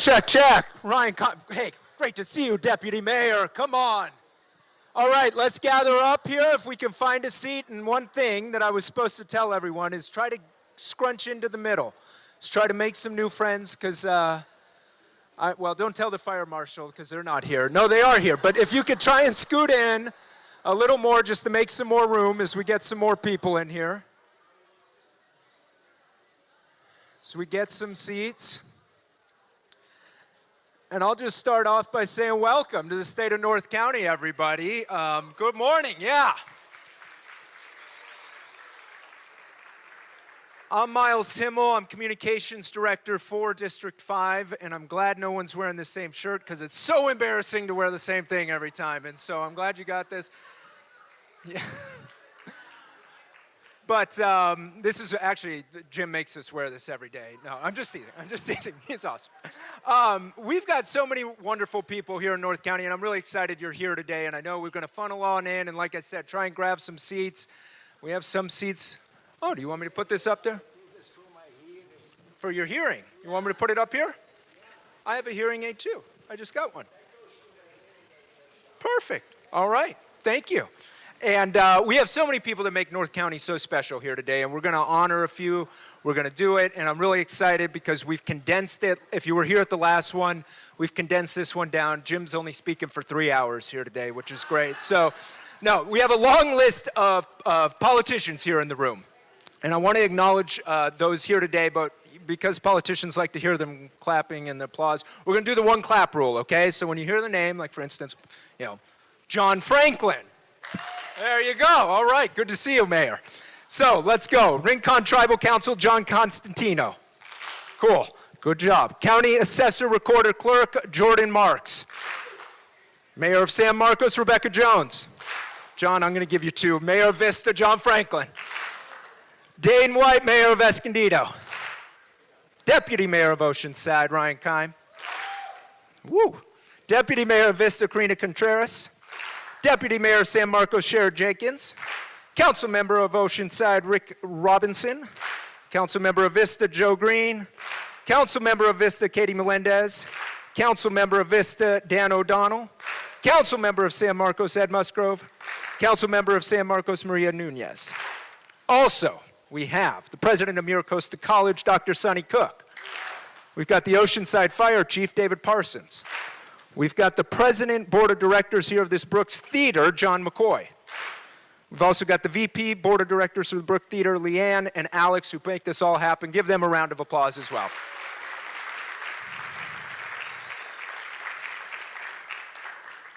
Check, check. Ryan, hey, great to see you, Deputy Mayor. Come on. All right, let's gather up here if we can find a seat. And one thing that I was supposed to tell everyone is try to scrunch into the middle. Let's try to make some new friends because, well, don't tell the fire marshal because they're not here. No, they are here. But if you could try and scoot in a little more just to make some more room as we get some more people in here. So we get some seats. And I'll just start off by saying welcome to the state of North County, everybody. Good morning, yeah. I'm Miles Himmel. I'm Communications Director for District 5, and I'm glad no one's wearing the same shirt because it's so embarrassing to wear the same thing every time. And so I'm glad you got this. Yeah. But this is actually, Jim makes us wear this every day. No, I'm just teasing. He's awesome. We've got so many wonderful people here in North County, and I'm really excited you're here today. And I know we're going to funnel on in, and like I said, try and grab some seats. We have some seats. Oh, do you want me to put this up there? For your hearing. You want me to put it up here? I have a hearing aid too. I just got one. Perfect. All right. Thank you. And we have so many people that make North County so special here today, and we're going to honor a few. We're going to do it, and I'm really excited because we've condensed it. If you were here at the last one, we've condensed this one down. Jim's only speaking for 3 hours here today, which is great. So, no, we have a long list of politicians here in the room, and I want to acknowledge those here today, but because politicians like to hear them clapping and the applause, we're going to do the one clap rule, okay? So when you hear the name, like for instance, John Franklin. There you go. All right. Good to see you, Mayor. So let's go. Rincon Tribal Council, John Constantino. Cool. Good job. County Assessor Recorder Clerk, Jordan Marks. Mayor of San Marcos, Rebecca Jones. John, I'm going to give you two. Mayor of Vista, John Franklin. Dane White, Mayor of Escondido. Deputy Mayor of Oceanside, Ryan Keim. Woo. Deputy Mayor of Vista, Karina Contreras. Deputy Mayor of San Marcos, Sherrod Jenkins. Council Member of Oceanside, Rick Robinson. Council Member of Vista, Joe Green. Council Member of Vista, Katie Melendez. Council Member of Vista, Dan O'Donnell. Council Member of San Marcos, Ed Musgrove. Council Member of San Marcos, Maria Nunez. Also, we have the President of Mira Costa College, Dr. Sonny Cook. We've got the Oceanside Fire Chief, David Parsons. We've got the President, Board of Directors here of this Brooks Theater, John McCoy. We've also got the VP, Board of Directors of the Brooks Theater, Leanne and Alex, who make this all happen. Give them a round of applause as well.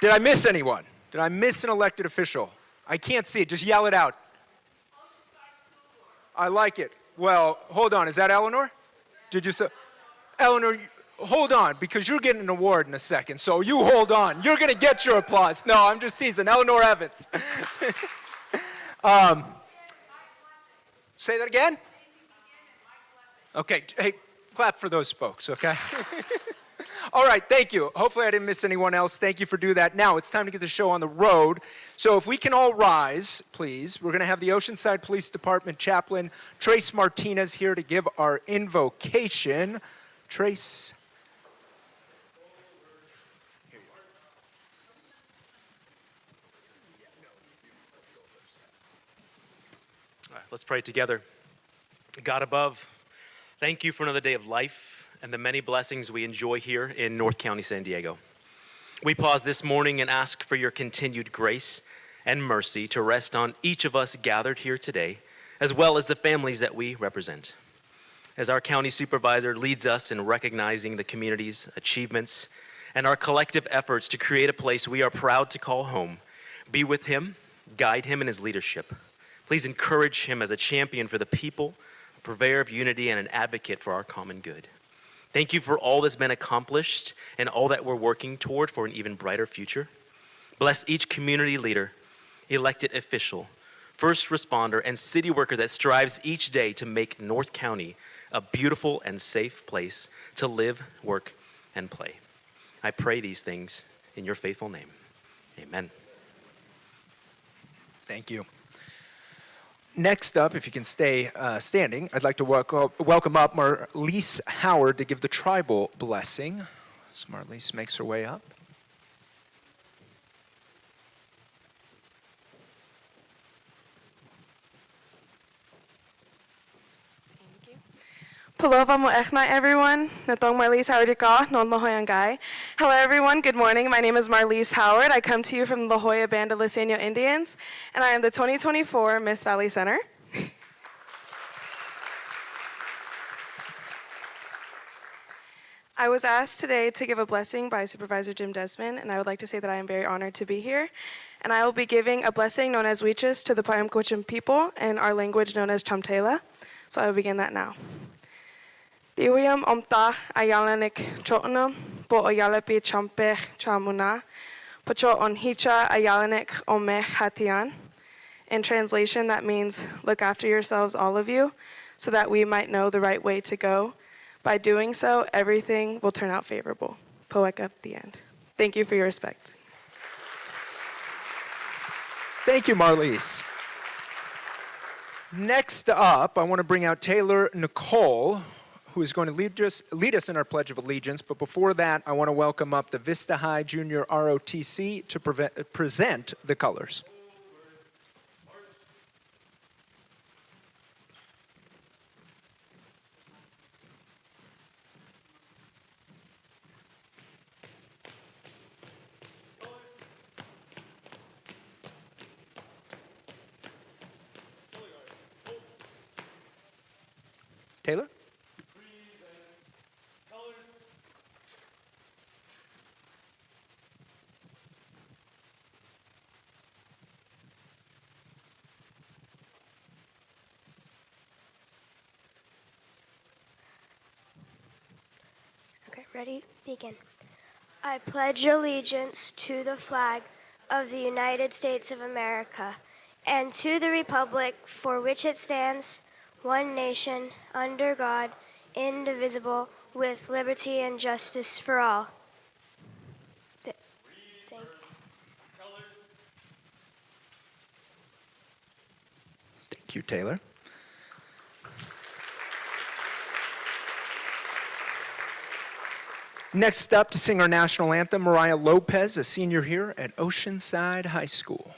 Did I miss anyone? Did I miss an elected official? I can't see it. Just yell it out. I like it. Well, hold on. Is that Eleanor? Did you say? Eleanor, hold on, because you're getting an award in a second, so you hold on. You're going to get your applause. No, I'm just teasing. Eleanor Evans. Say that again? Okay, hey, clap for those folks, okay? All right, thank you. Hopefully I didn't miss anyone else. Thank you for doing that. Now it's time to get the show on the road. So if we can all rise, please. We're going to have the Oceanside Police Department Chaplain, Trace Martinez, here to give our invocation. Trace. All right, let's pray together. God above, thank you for another day of life and the many blessings we enjoy here in North County, San Diego. We pause this morning and ask for your continued grace and mercy to rest on each of us gathered here today, as well as the families that we represent. As our county supervisor leads us in recognizing the community's achievements and our collective efforts to create a place we are proud to call home, be with him, guide him in his leadership. Please encourage him as a champion for the people, a purveyor of unity, and an advocate for our common good. Thank you for all that's been accomplished and all that we're working toward for an even brighter future. Bless each community leader, elected official, first responder, and city worker that strives each day to make North County a beautiful and safe place to live, work, and play. I pray these things in your faithful name. Amen. Thank you. Next up, if you can stay standing, I'd like to welcome up Marlise Howard to give the tribal blessing. As Marlise makes her way up. Palova mo ekna everyone. Natong Marlise Howard ka non La Joya Ngai. Hello everyone, good morning. My name is Marlise Howard. I come to you from the La Joya Band of Listeño Indians, and I am the 2024 Miss Valley Center. I was asked today to give a blessing by Supervisor Jim Desmond, and I would like to say that I am very honored to be here. And I will be giving a blessing known as Wichas to the Payakumbuh people in our language known as Chamtela. So I will begin that now. Diwiam omta ayalanik chotna, bo ayalapi champech chamuna, pacho on hicha ayalanik omech hatian. In translation, that means, look after yourselves, all of you, so that we might know the right way to go. By doing so, everything will turn out favorable. Poek up the end. Thank you for your respect. Thank you, Marlise. Next up, I want to bring out Taylor Nicole, who is going to lead us in our Pledge of Allegiance. But before that, I want to welcome up the Vista High Junior ROTC to present the colors. Taylor? Okay, ready? Begin. I pledge allegiance to the flag of the United States of America and to the republic for which it stands, one nation, under God, indivisible, with liberty and justice for all. Thank you. Thank you, Taylor. Next up to sing our national anthem, Mariah Lopez, a senior here at Oceanside High School.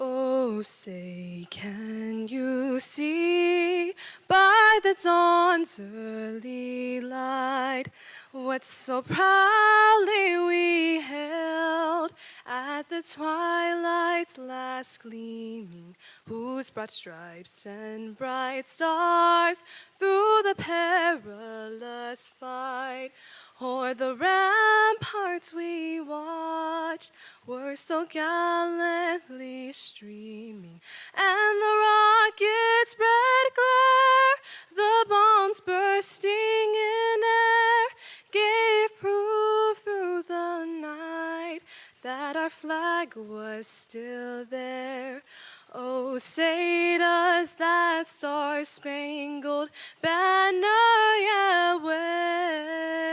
Oh, say, can you see by the dawn's early light what so proudly we held at the twilight's last gleaming, whose broad stripes and bright stars through the perilous fight o'er the ramparts we watched were so gallantly streaming, and the rocket's red glare, the bombs bursting in air, gave proof through the night that our flag was still there. Oh, say does that star-spangled banner yet wave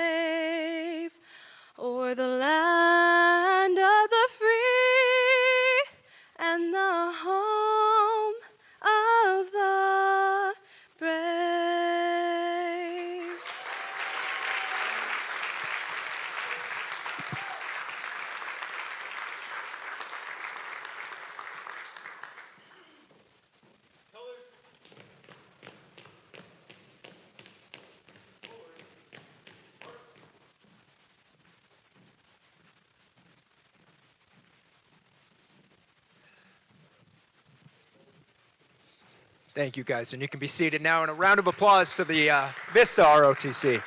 o'er the land of the free and the home of the brave? Thank you, guys. And you can be seated now. And a round of applause to the Vista ROTC.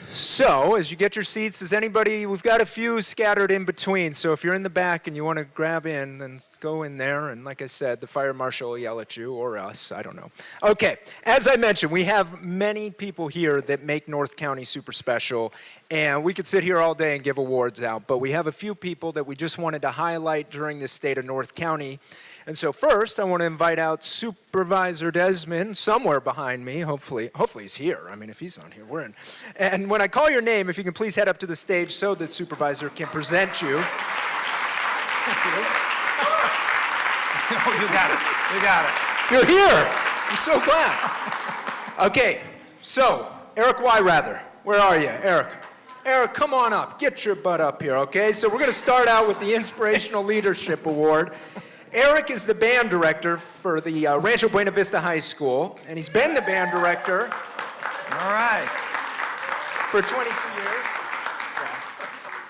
So, as you get your seats, is anybody, we've got a few scattered in between. So if you're in the back and you want to grab in, then go in there. And like I said, the fire marshal will yell at you or us. I don't know. Okay, as I mentioned, we have many people here that make North County super special. And we could sit here all day and give awards out, but we have a few people that we just wanted to highlight during this State of North County. And so first, I want to invite out Supervisor Desmond, somewhere behind me. Hopefully he's here. I mean, if he's not here, we're in. And when I call your name, if you can please head up to the stage so that Supervisor can present you. Oh, you got it. You got it. You're here. I'm so glad. Okay, so Eric Wyrather, where are you, Eric? Eric, come on up. Get your butt up here, okay? So we're going to start out with the Inspirational Leadership Award. Eric is the band director for the Rancho Buena Vista High School, and he's been the band director All right. for 22 years.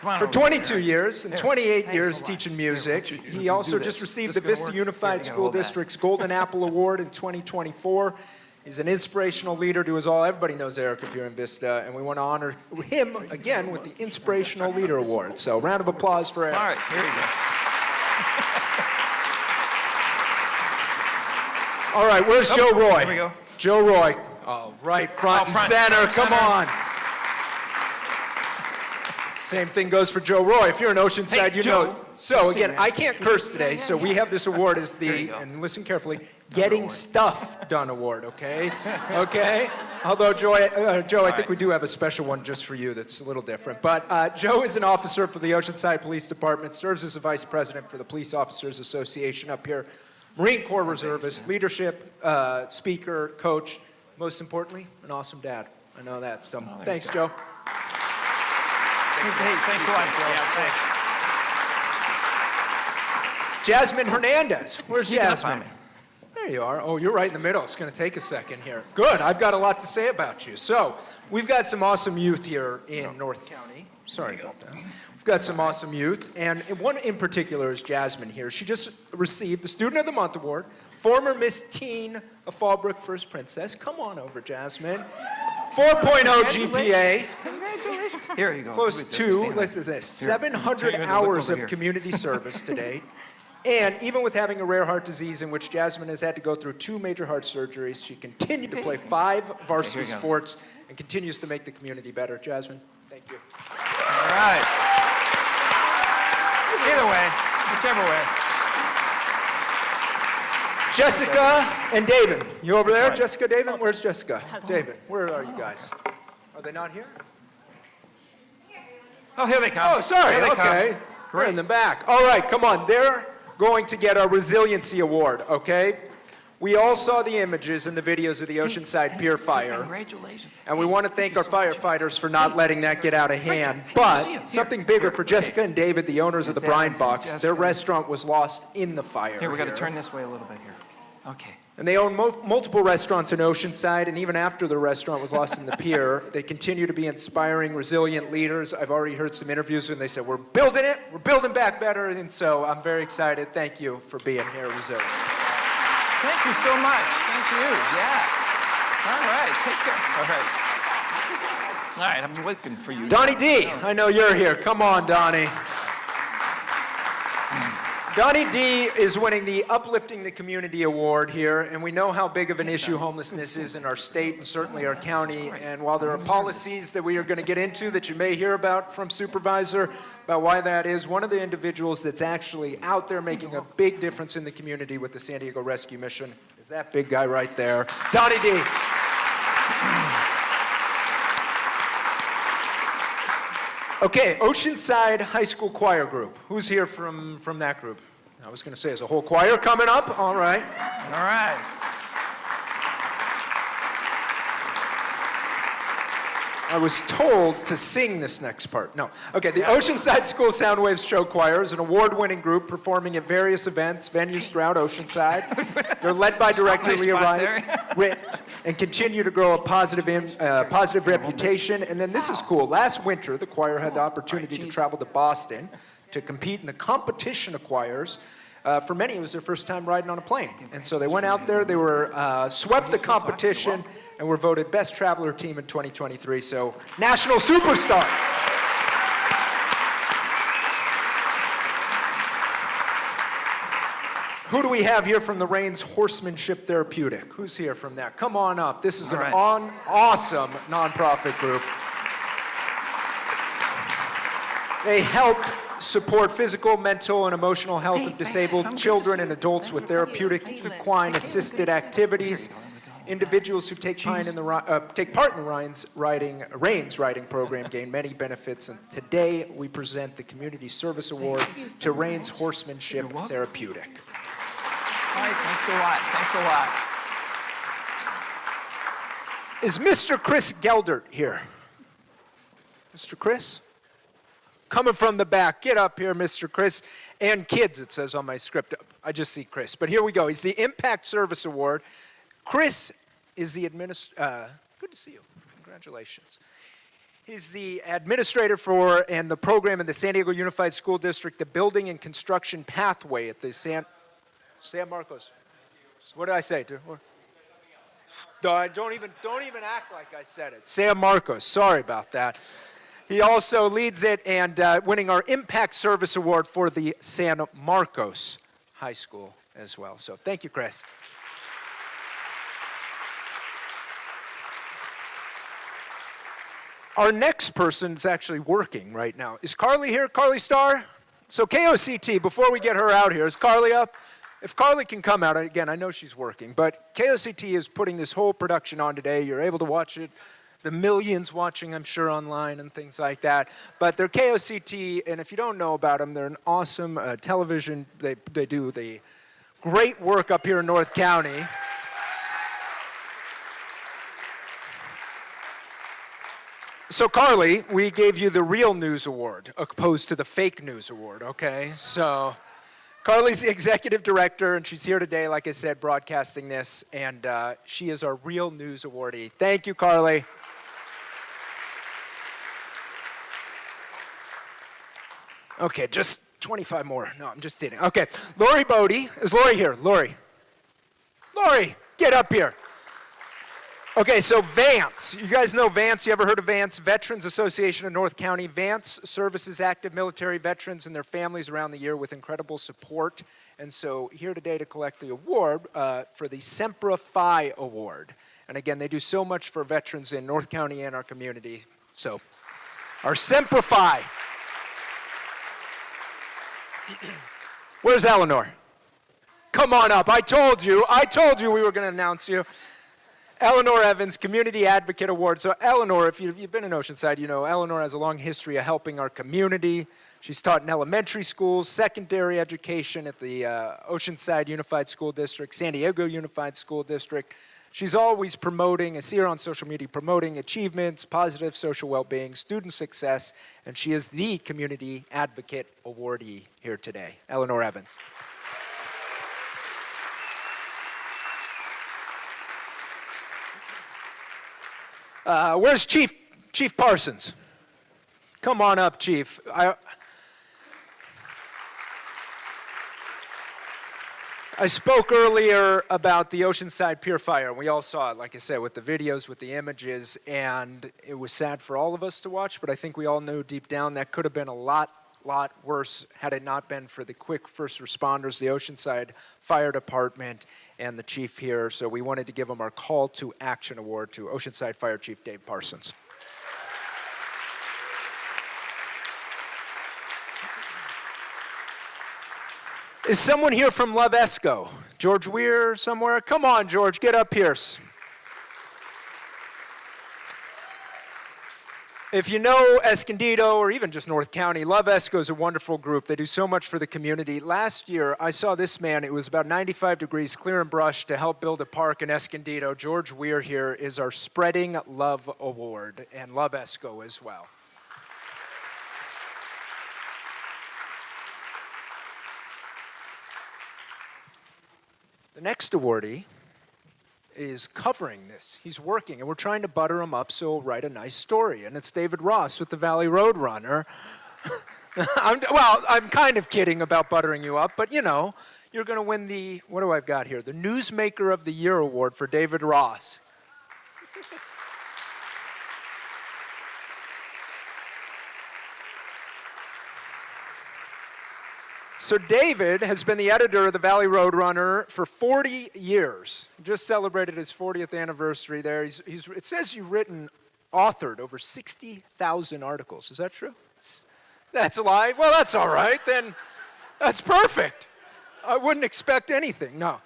Come on For over 22 here. years and Here. 28 Thanks years a lot. teaching music. Here, He do also this. just received This the gonna Vista work? Unified Here, you School hold that. District's Golden Apple Award in 2024. He's an inspirational leader to us all. Everybody knows Eric if you're in Vista, and we want to honor him again with the Inspirational Leader Award. So, round of applause for Eric. All right, here you go. All right, where's Joe Roy? Here we go. Joe Roy. Oh, right, front and front, center. front, Come center. on. Same thing goes for Joe Roy. If you're in Oceanside, Hey, you Joe. know. So again, man. I can't curse today, so we have this award as you the, go. and listen carefully, Getting Stuff Done Award, okay? Okay? Although, Joe, I think we do have a special one just for you that's a little different. But Joe is an officer for the Oceanside Police Department, serves as a vice president for the Police Officers Association up here, Marine Corps reservist, leadership, speaker, coach, most importantly, an awesome dad. I know that. So thanks, Joe. Hey, thanks a lot, Joe. Yeah, thanks. Jasmine Hernandez. Where's Sneak up on Jasmine? me. There you are. Oh, you're right in the middle. It's going to take a second here. Good. I've got a lot to say about you. So, we've got some awesome youth here in North County. Sorry about that. We've got some awesome youth, and one in particular is Jasmine here. She just received the Student of the Month Award, former Miss Teen of Fallbrook First Princess. Come on over, Jasmine. 4.0 GPA. Congratulations. Here you go. Close Wait, to, stand let's there. say this, Here. 700 Turn your head, look hours over of here. community service to date. And even with having a rare heart disease in which Jasmine has had to go through 2 major heart surgeries, she continued to play 5 varsity Here you go. sports and continues to make the community better. Jasmine, thank you. All right. Either way, whichever way. Jessica and David. You over there, right. Jessica, David? Where's Jessica? David, where are you guys? Are they not here? Oh, here they come. Oh, sorry. Here they Okay. come. We're in the back. All right, come on. They're going to get our Resiliency Award, okay? We all saw the images and the videos of the Oceanside Pier Fire, Congratulations. and we want to thank our firefighters for not letting that get out of hand. But something bigger for Jessica and David, the owners of the Brine Box, their restaurant was lost in the fire. Here, we got to turn this way a little bit here. Okay. And they own multiple restaurants in Oceanside, and even after the restaurant was lost in the pier, they continue to be inspiring, resilient leaders. I've already heard some interviews when they said, we're building it, we're building back better, and so I'm very excited. Thank you for being here, Resilient. Thank you so much. Thank you. Yeah. All right. Take care. All right. All right. I'm looking for you. Donnie D, I know you're here. Come on, Donnie. Donnie D is winning the Uplifting the Community Award here, and we know how big of an issue homelessness is in our state and certainly our county. And while there are policies that we are going to get into that you may hear about from Supervisor about why that is, one of the individuals that's actually out there making a big difference in the community with the San Diego Rescue Mission is that big guy right there, Donnie D. Okay, Oceanside High School Choir Group. Who's here from that group? I was going to say, is a whole choir coming up? All right. All right. I was told to sing this next part. No. Okay, the Oceanside School Soundwaves Show Choir is an award-winning group performing at various events, venues throughout Oceanside. They're led by director Nice Leah spot Ritt and continue to grow a positive reputation. And then this is cool. Last winter, the choir had the opportunity to travel to Boston to compete in the competition of choirs. For many, it was their first time riding on a plane. And so they went out there, they were swept the competition, and were voted Best Traveler Team in 2023. So, national superstar. Who do we have here from the Reigns Horsemanship Therapeutic? Who's here from that? Come on up. This is All an right. awesome nonprofit group. They help support physical, mental, and emotional health of disabled children and adults with therapeutic equine-assisted activities. Individuals who take part in the Reins riding program gain many benefits, and today we present the Community Service Award to Reins Horsemanship Therapeutic. All right, thanks a lot. Thanks a lot. Is Mr. Chris Geldert here? Mr. Chris? Coming from the back. Get up here, Mr. Chris. And kids, it says on my script. I just see Chris. But here we go. He's the Impact Service Award. Chris is the good to see you. Congratulations. He's the administrator for and the program in the San Diego Unified School District, the Building and Construction Pathway at the San Marcos. What did I say? Don't even act like I said it. San Marcos. Sorry about that. He also leads it and winning our Impact Service Award for the San Marcos High School as well. So thank you, Chris. Our next person's actually working right now. Is Carly here? Carly Starr? So KOCT, before we get her out here, is Carly up? If Carly can come out, again, I know she's working, but KOCT is putting this whole production on today. You're able to watch it. The millions watching, I'm sure, online and things like that. But they're KOCT, and if you don't know about them, they're an awesome television. They do the great work up here in North County. So, Carly, we gave you the Real News Award, opposed to the Fake News Award, okay? So, Carly's the executive director, and she's here today, like I said, broadcasting this, and she is our Real News Awardee. Thank you, Carly. Okay, just 25 more. No, I'm just kidding. Okay, Lori Bodie. Is Lori here? Lori, get up here. Okay, so Vance. You guys know Vance. You ever heard of Vance? Veterans Association of North County. Vance services active military veterans and their families around the year with incredible support. And so here today to collect the award for the Semper Fi Award. And again, they do so much for veterans in North County and our community. So our Semper Fi. Where's Eleanor? Come on up. I told you we were going to announce you. Eleanor Evans, Community Advocate Award. So Eleanor, if you've been in Oceanside, you know Eleanor has a long history of helping our community. She's taught in elementary schools, secondary education at the Oceanside Unified School District, San Diego Unified School District. She's always promoting, I see her on social media, promoting achievements, positive social well-being, student success, and she is the Community Advocate Awardee here today. Eleanor Evans. Where's Chief Parsons? Come on up, Chief. I spoke earlier about the Oceanside Pier Fire, and we all saw it, like I said, with the videos, with the images, and it was sad for all of us to watch, but I think we all knew deep down that could have been a lot worse had it not been for the quick first responders, the Oceanside Fire Department, and the chief here. So we wanted to give them our Call to Action Award to Oceanside Fire Chief Dave Parsons. Is someone here from Love Esco? George Weir somewhere? Come on, George, get up here. If you know Escondido or even just North County, Love Esco is a wonderful group. They do so much for the community. Last year, I saw this man. It was about 95 degrees, clear and brush, to help build a park in Escondido. George Weir here is our Spreading Love Award, and Love Esco as well. The next awardee is covering this. He's working, and we're trying to butter him up so he'll write a nice story. And it's David Ross with the Valley Roadrunner. I'm kind of kidding about buttering you up, but you know, you're going to win the, what do I've got here? The Newsmaker of the Year Award for David Ross. So David has been the editor of the Valley Roadrunner for 40 years. Just celebrated his 40th anniversary there. It says you've authored over 60,000 articles. Is that true? That's a lie? Well, that's all right. Then that's perfect. I wouldn't expect anything, no.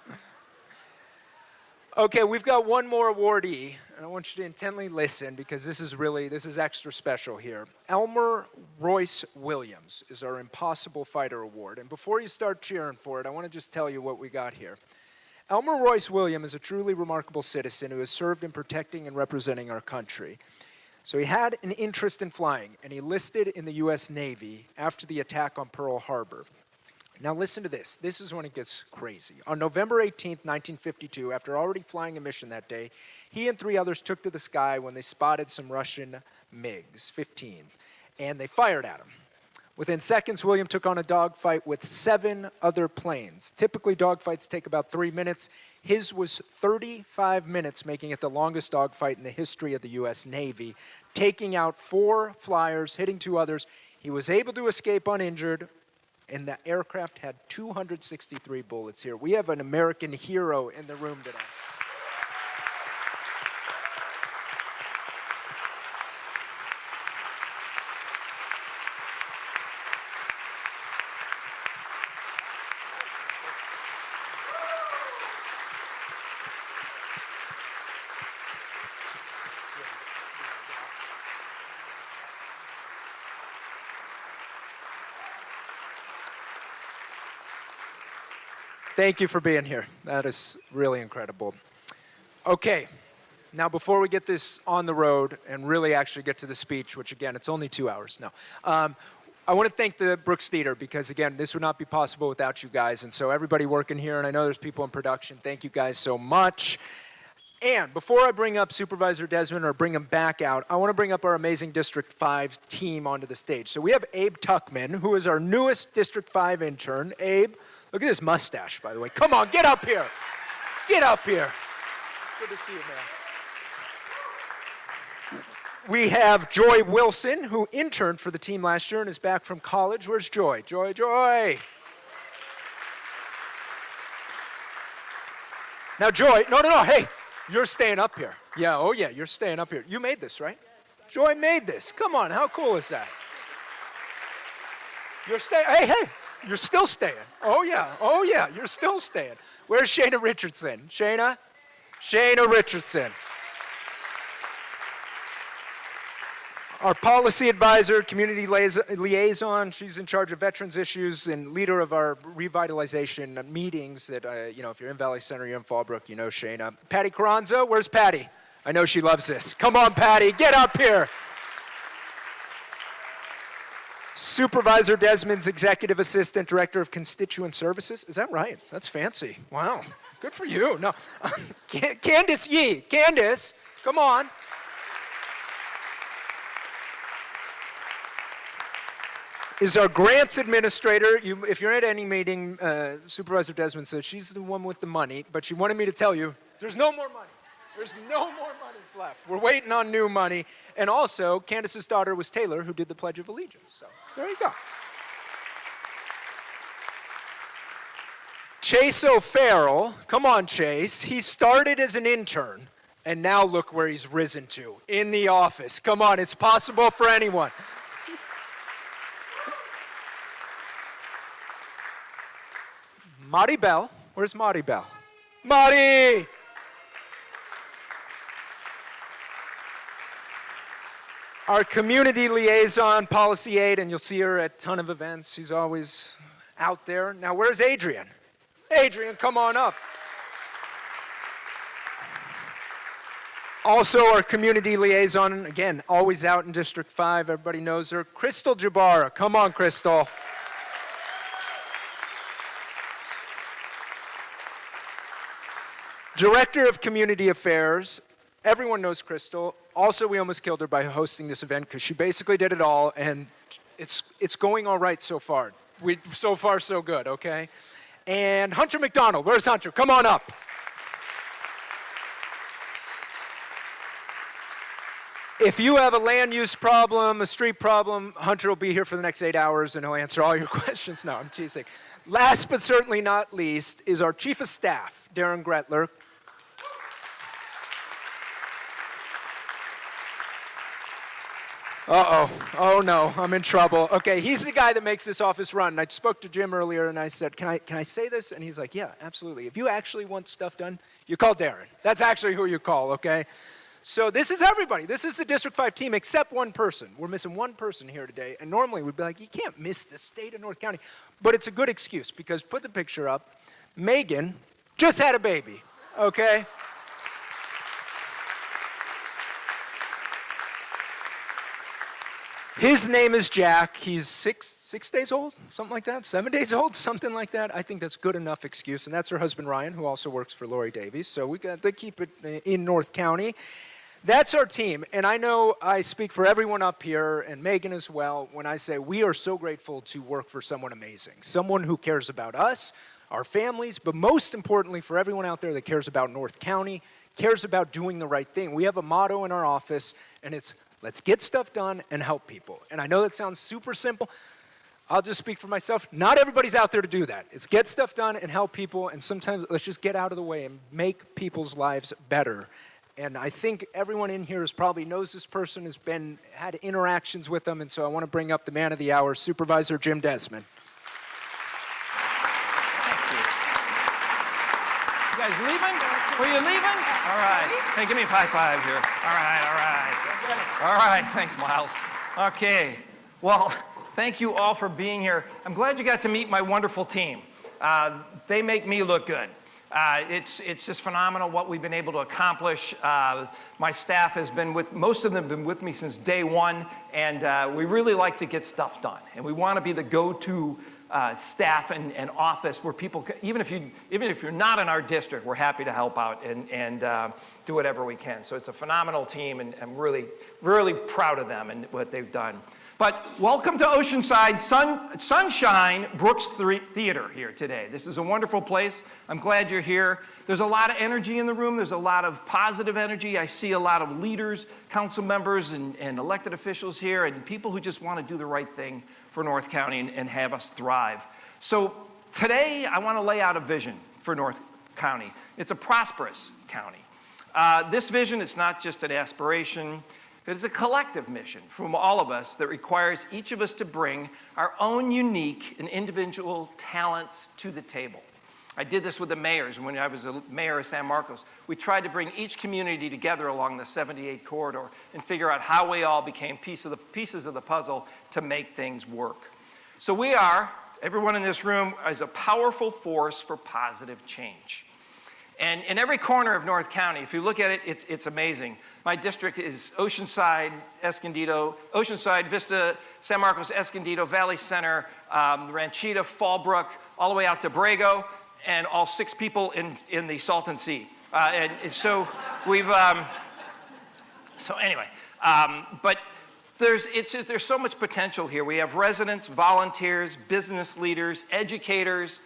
Okay, we've got one more awardee, and I want you to intently listen because this is extra special here. Elmer Royce Williams is our Impossible Fighter Award. And before you start cheering for it, I want to just tell you what we got here. Elmer Royce Williams is a truly remarkable citizen who has served in protecting and representing our country. So he had an interest in flying, and he enlisted in the U.S. Navy after the attack on Pearl Harbor. Now listen to this. This is when it gets crazy. On November 18th, 1952, after already flying a mission that day, he and 3 others took to the sky when they spotted some Russian MiGs-15, and they fired at him. Within seconds, William took on a dogfight with 7 other planes. Typically, dogfights take about 3 minutes. His was 35 minutes, making it the longest dogfight in the history of the U.S. Navy, taking out 4 flyers, hitting 2 others. He was able to escape uninjured, and the aircraft had 263 bullets here. We have an American hero in the room today. Thank you for being here. That is really incredible. Okay, now before we get this on the road and really actually get to the speech, which again, it's only 2 hours, no. I want to thank the Brooks Theater because again, this would not be possible without you guys. And so everybody working here, and I know there's people in production, thank you guys so much. And before I bring up Supervisor Desmond or bring him back out, I want to bring up our amazing District 5 team onto the stage. So we have Abe Tuckman, who is our newest District 5 intern. Abe, look at this mustache, by the way. Come on, get up here. Get up here. Good to see you, man. We have Joy Wilson, who interned for the team last year and is back from college. Where's Joy? Joy. Now, Joy, no, hey, you're staying up here. Yeah, oh yeah, you're staying up here. You made this, right? Yes. Joy made this. Come on, how cool is that? You're staying, hey, you're still staying. Oh yeah, you're still staying. Where's Shayna Richardson? Shayna Richardson. Our policy advisor, community liaison, she's in charge of veterans issues and leader of our revitalization meetings that, if you're in Valley Center, you're in Fallbrook, you know Shayna. Patty Carranza, where's Patty? I know she loves this. Come on, Patty, get up here. Supervisor Desmond's executive assistant, director of constituent services. Is that right? That's fancy. Wow, good for you. No, Candace Yee. Candace, come on. Is our grants administrator. If you're at any meeting, Supervisor Desmond says she's the one with the money, but she wanted me to tell you, there's no more money. There's no more money left. We're waiting on new money. And also, Candace's daughter was Taylor, who did the Pledge of Allegiance. So there you go. Chase O'Farrell, come on, Chase. He started as an intern, and now look where he's risen to, in the office. Come on, it's possible for anyone. Marty Bell. Where's Marty Bell? Marty! Our community liaison, policy aide, and you'll see her at a ton of events. She's always out there. Now, where's Adrian? Adrian, come on up. Also, our community liaison, again, always out in District 5. Everybody knows her. Crystal Jabara. Come on, Crystal. Director of Community Affairs. Everyone knows Crystal. Also, we almost killed her by hosting this event because she basically did it all, and it's going all right so far. So far, so good, okay? And Hunter McDonald. Where's Hunter? Come on up. If you have a land use problem, a street problem, Hunter will be here for the next 8 hours and he'll answer all your questions. No, I'm teasing. Last but certainly not least is our Chief of Staff, Darren Gretler. Uh-oh. Oh, no. I'm in trouble. Okay, he's the guy that makes this office run. I spoke to Jim earlier, and I said, can I say this? And he's like, yeah, absolutely. If you actually want stuff done, you call Darren. That's actually who you call, okay? So this is everybody. This is the District 5 team except one person. We're missing one person here today. And normally we'd be like, you can't miss the state of North County. But it's a good excuse because put the picture up. Megan just had a baby, okay? His name is Jack. He's six days old, something like that, 7 days old, something like that. I think that's good enough excuse. And that's her husband, Ryan, who also works for Lori Davies. So we got to keep it in North County. That's our team. And I know I speak for everyone up here and Megan as well when I say we are so grateful to work for someone amazing, someone who cares about us, our families, but most importantly for everyone out there that cares about North County, cares about doing the right thing. We have a motto in our office, and it's let's get stuff done and help people. And I know that sounds super simple. I'll just speak for myself. Not everybody's out there to do that. It's get stuff done and help people, and sometimes let's just get out of the way and make people's lives better. And I think everyone in here probably knows this person, had interactions with them, and so I want to bring up the man of the hour, Supervisor Jim Desmond. You guys leaving? Were you leaving? All right. Hey, give me a high five here. All right, all right. All right, thanks, Miles. Okay, well, thank you all for being here. I'm glad you got to meet my wonderful team. They make me look good. It's just phenomenal what we've been able to accomplish. My staff has been most of them have been with me since day one, and we really like to get stuff done. And we want to be the go-to staff and office where people, even if you're not in our district, we're happy to help out and do whatever we can. So it's a phenomenal team, and I'm really, really proud of them and what they've done. But welcome to Oceanside Sunshine Brooks Theater here today. This is a wonderful place. I'm glad you're here. There's a lot of energy in the room. There's a lot of positive energy. I see a lot of leaders, council members, and elected officials here, and people who just want to do the right thing for North County and have us thrive. So today, I want to lay out a vision for North County. It's a prosperous county. This vision is not just an aspiration. It is a collective mission from all of us that requires each of us to bring our own unique and individual talents to the table. I did this with the mayors when I was the mayor of San Marcos. We tried to bring each community together along the 78 corridor and figure out how we all became pieces of the puzzle to make things work. So everyone in this room is a powerful force for positive change. And in every corner of North County, if you look at it, it's amazing. My district is Oceanside, Escondido, Oceanside, Vista, San Marcos, Escondido, Valley Center, Ranchita, Fallbrook, all the way out to Brego, and all 6 people in the Salton Sea. And so we've, so anyway, but there's so much potential here. We have residents, volunteers, business leaders, educators,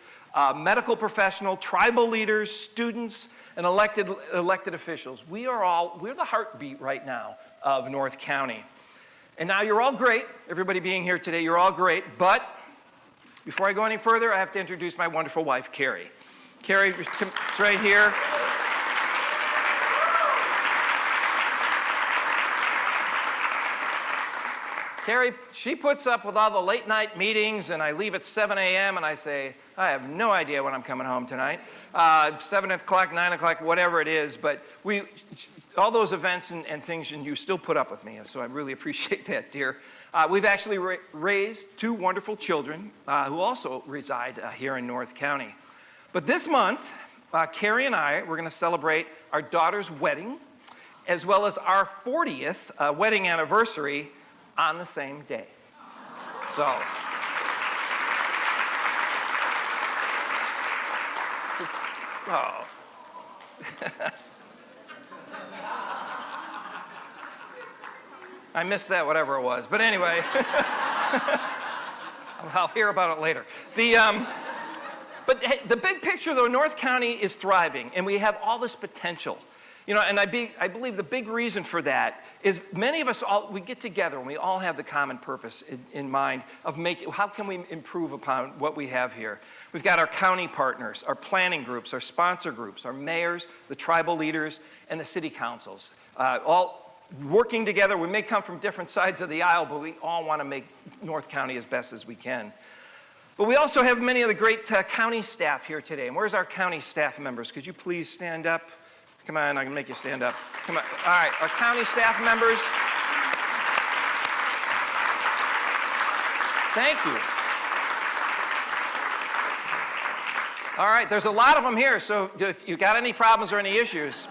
medical professional, tribal leaders, students, and elected officials. We're the heartbeat right now of North County. And now you're all great, everybody being here today, you're all great, but before I go any further, I have to introduce my wonderful wife, Carrie. Carrie, right here. Carrie, she puts up with all the late night meetings, and I leave at 7 a.m. and I say, I have no idea when I'm coming home tonight. 7 o'clock, 9 o'clock, whatever it is, but all those events and things, and you still put up with me, so I really appreciate that, dear. We've actually raised 2 wonderful children who also reside here in North County. But this month, Carrie and I, we're going to celebrate our daughter's wedding, as well as our 40th wedding anniversary on the same day. So oh. I missed that, whatever it was. But anyway, I'll hear about it later. But hey, the big picture, though, North County is thriving, and we have all this potential. You know, and I believe the big reason for that is many of us we get together and we all have the common purpose in mind of how can we improve upon what we have here. We've got our county partners, our planning groups, our sponsor groups, our mayors, the tribal leaders, and the city councils, all working together. We may come from different sides of the aisle, but we all want to make North County as best as we can. But we also have many of the great county staff here today. And where's our county staff members? Could you please stand up? Come on, I can make you stand up. Come on. All right, our county staff members. Thank you. All right, there's a lot of them here, so if you got any problems or any issues,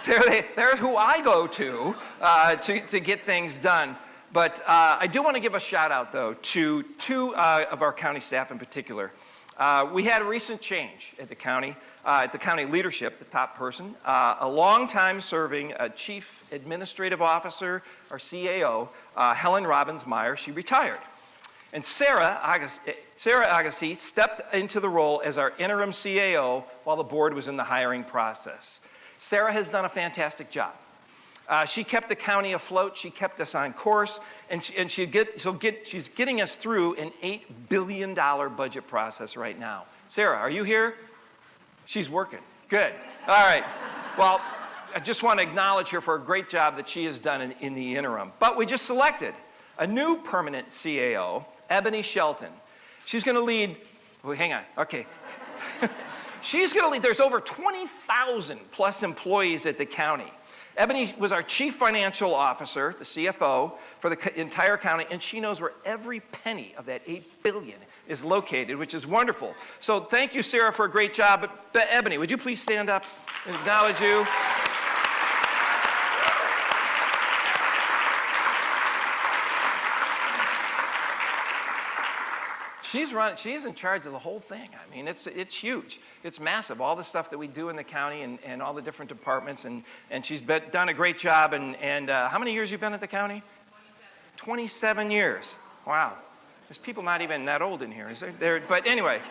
they're who I go to get things done. But I do want to give a shout out, though, to two of our county staff in particular. We had a recent change at the county leadership, the top person, a long-time serving chief administrative officer, or CAO, Helen Robbins-Meyer. She retired. And Sarah Agassi stepped into the role as our interim CAO while the board was in the hiring process. Sarah has done a fantastic job. She kept the county afloat. She kept us on course, and she's getting us through an $8 billion budget process right now. Sarah, are you here? She's working. Good. All right. Well, I just want to acknowledge her for a great job that she has done in the interim. But we just selected a new permanent CAO, Ebony Shelton. She's going to lead. Well, hang on. Okay. She's going to lead. There's over 20,000 plus employees at the county. Ebony was our chief financial officer, the CFO, for the entire county, and she knows where every penny of that $8 billion is located, which is wonderful. So thank you, Sarah, for a great job. But Ebony, would you please stand up and acknowledge you? She's in charge of the whole thing. I mean, it's huge. It's massive, all the stuff that we do in the county and all the different departments, and she's done a great job. And how many years you've been at the county? 27 years. Wow. There's people not even that old in here, is there? But anyway,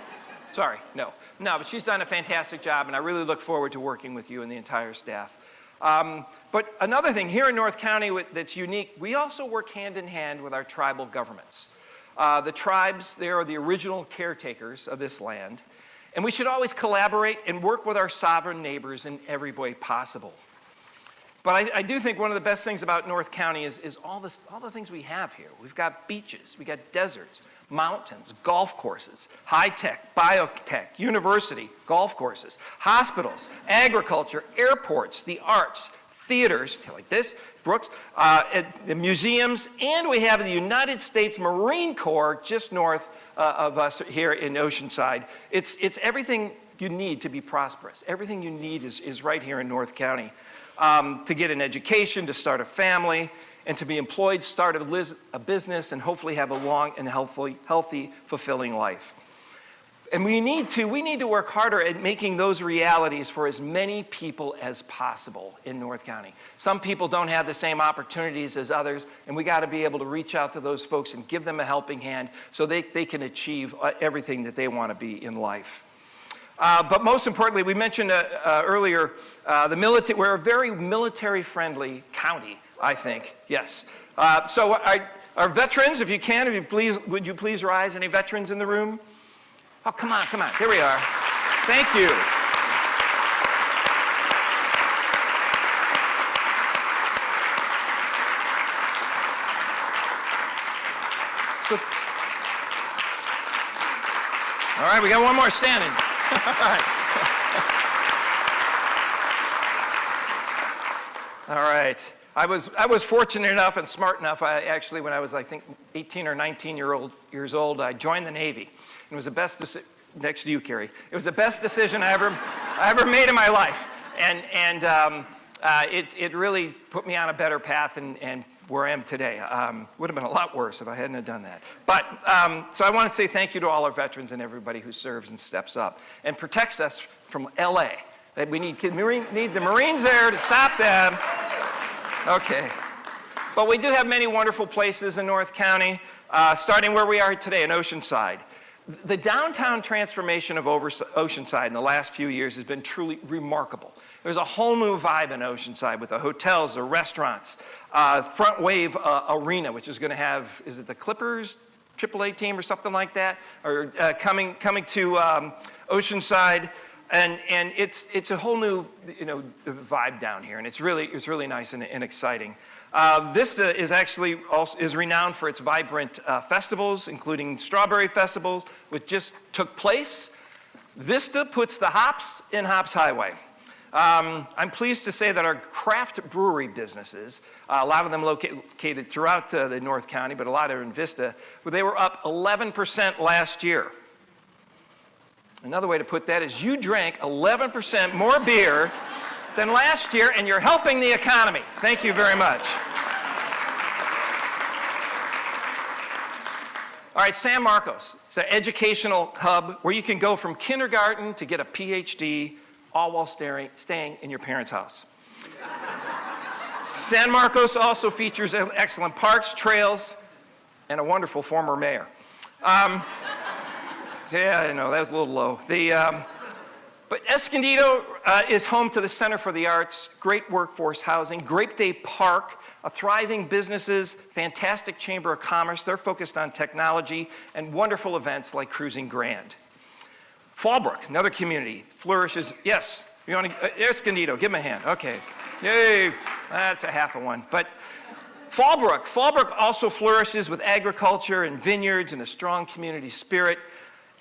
sorry, no, but she's done a fantastic job, and I really look forward to working with you and the entire staff. But another thing, here in North County that's unique, we also work hand in hand with our tribal governments. The tribes, they are the original caretakers of this land, and we should always collaborate and work with our sovereign neighbors in every way possible. But I do think one of the best things about North County is all the things we have here. We've got beaches, we got deserts, mountains, golf courses, high-tech, biotech, university, golf courses, hospitals, agriculture, airports, the arts, theaters, like this, Brooks, the museums, and we have the United States Marine Corps just north of us here in Oceanside. It's everything you need to be prosperous. Everything you need is right here in North County. To get an education, to start a family, and to be employed, start a business, and hopefully have a long and healthy, fulfilling life. And we need to work harder at making those realities for as many people as possible in North County. Some people don't have the same opportunities as others, and we got to be able to reach out to those folks and give them a helping hand so they can achieve everything that they want to be in life. But most importantly, we mentioned earlier, the military. We're a very military-friendly county, I think. Yes. So our veterans, if you can, would you please rise? Any veterans in the room? Oh, come on. Here we are. Thank you. All right, we got one more standing. All right. I was fortunate enough and smart enough. When I was, I think, 18 or 19 years old, I joined the Navy. It was the best decision. Next to you, Carrie. It was the best decision I ever made in my life, and it really put me on a better path and where I am today. Would have been a lot worse if I hadn't have done that. But so I want to say thank you to all our veterans and everybody who serves and steps up and protects us from LA. That we need the Marines there to stop them. Okay. But we do have many wonderful places in North County, starting where we are today in Oceanside. The downtown transformation of Oceanside in the last few years has been truly remarkable. There's a whole new vibe in Oceanside with the hotels, the restaurants, Front Wave Arena, which is going to have, is it the Clippers AAA team or something like that, or coming to Oceanside. And it's a whole new vibe down here, and it's really nice and exciting. Vista is actually is renowned for its vibrant festivals, including Strawberry Festivals, which just took place. Vista puts the hops in Hops Highway. I'm pleased to say that our craft brewery businesses, a lot of them located throughout the North County, but a lot are in Vista, they were up 11% last year. Another way to put that is you drank 11% more beer than last year, and you're helping the economy. Thank you very much. All right, San Marcos. It's an educational hub where you can go from kindergarten to get a PhD, all while staying in your parents' house. San Marcos also features excellent parks, trails, and a wonderful former mayor. Yeah, I know, that was a little low. But Escondido is home to the Center for the Arts, great workforce housing, Grape Day Park, thriving businesses, fantastic Chamber of Commerce. They're focused on technology and wonderful events like Cruising Grand. Fallbrook, another community, flourishes. Yes, you want to, Escondido, give him a hand. Okay, yay, that's a half of one. But Fallbrook also flourishes with agriculture and vineyards and a strong community spirit.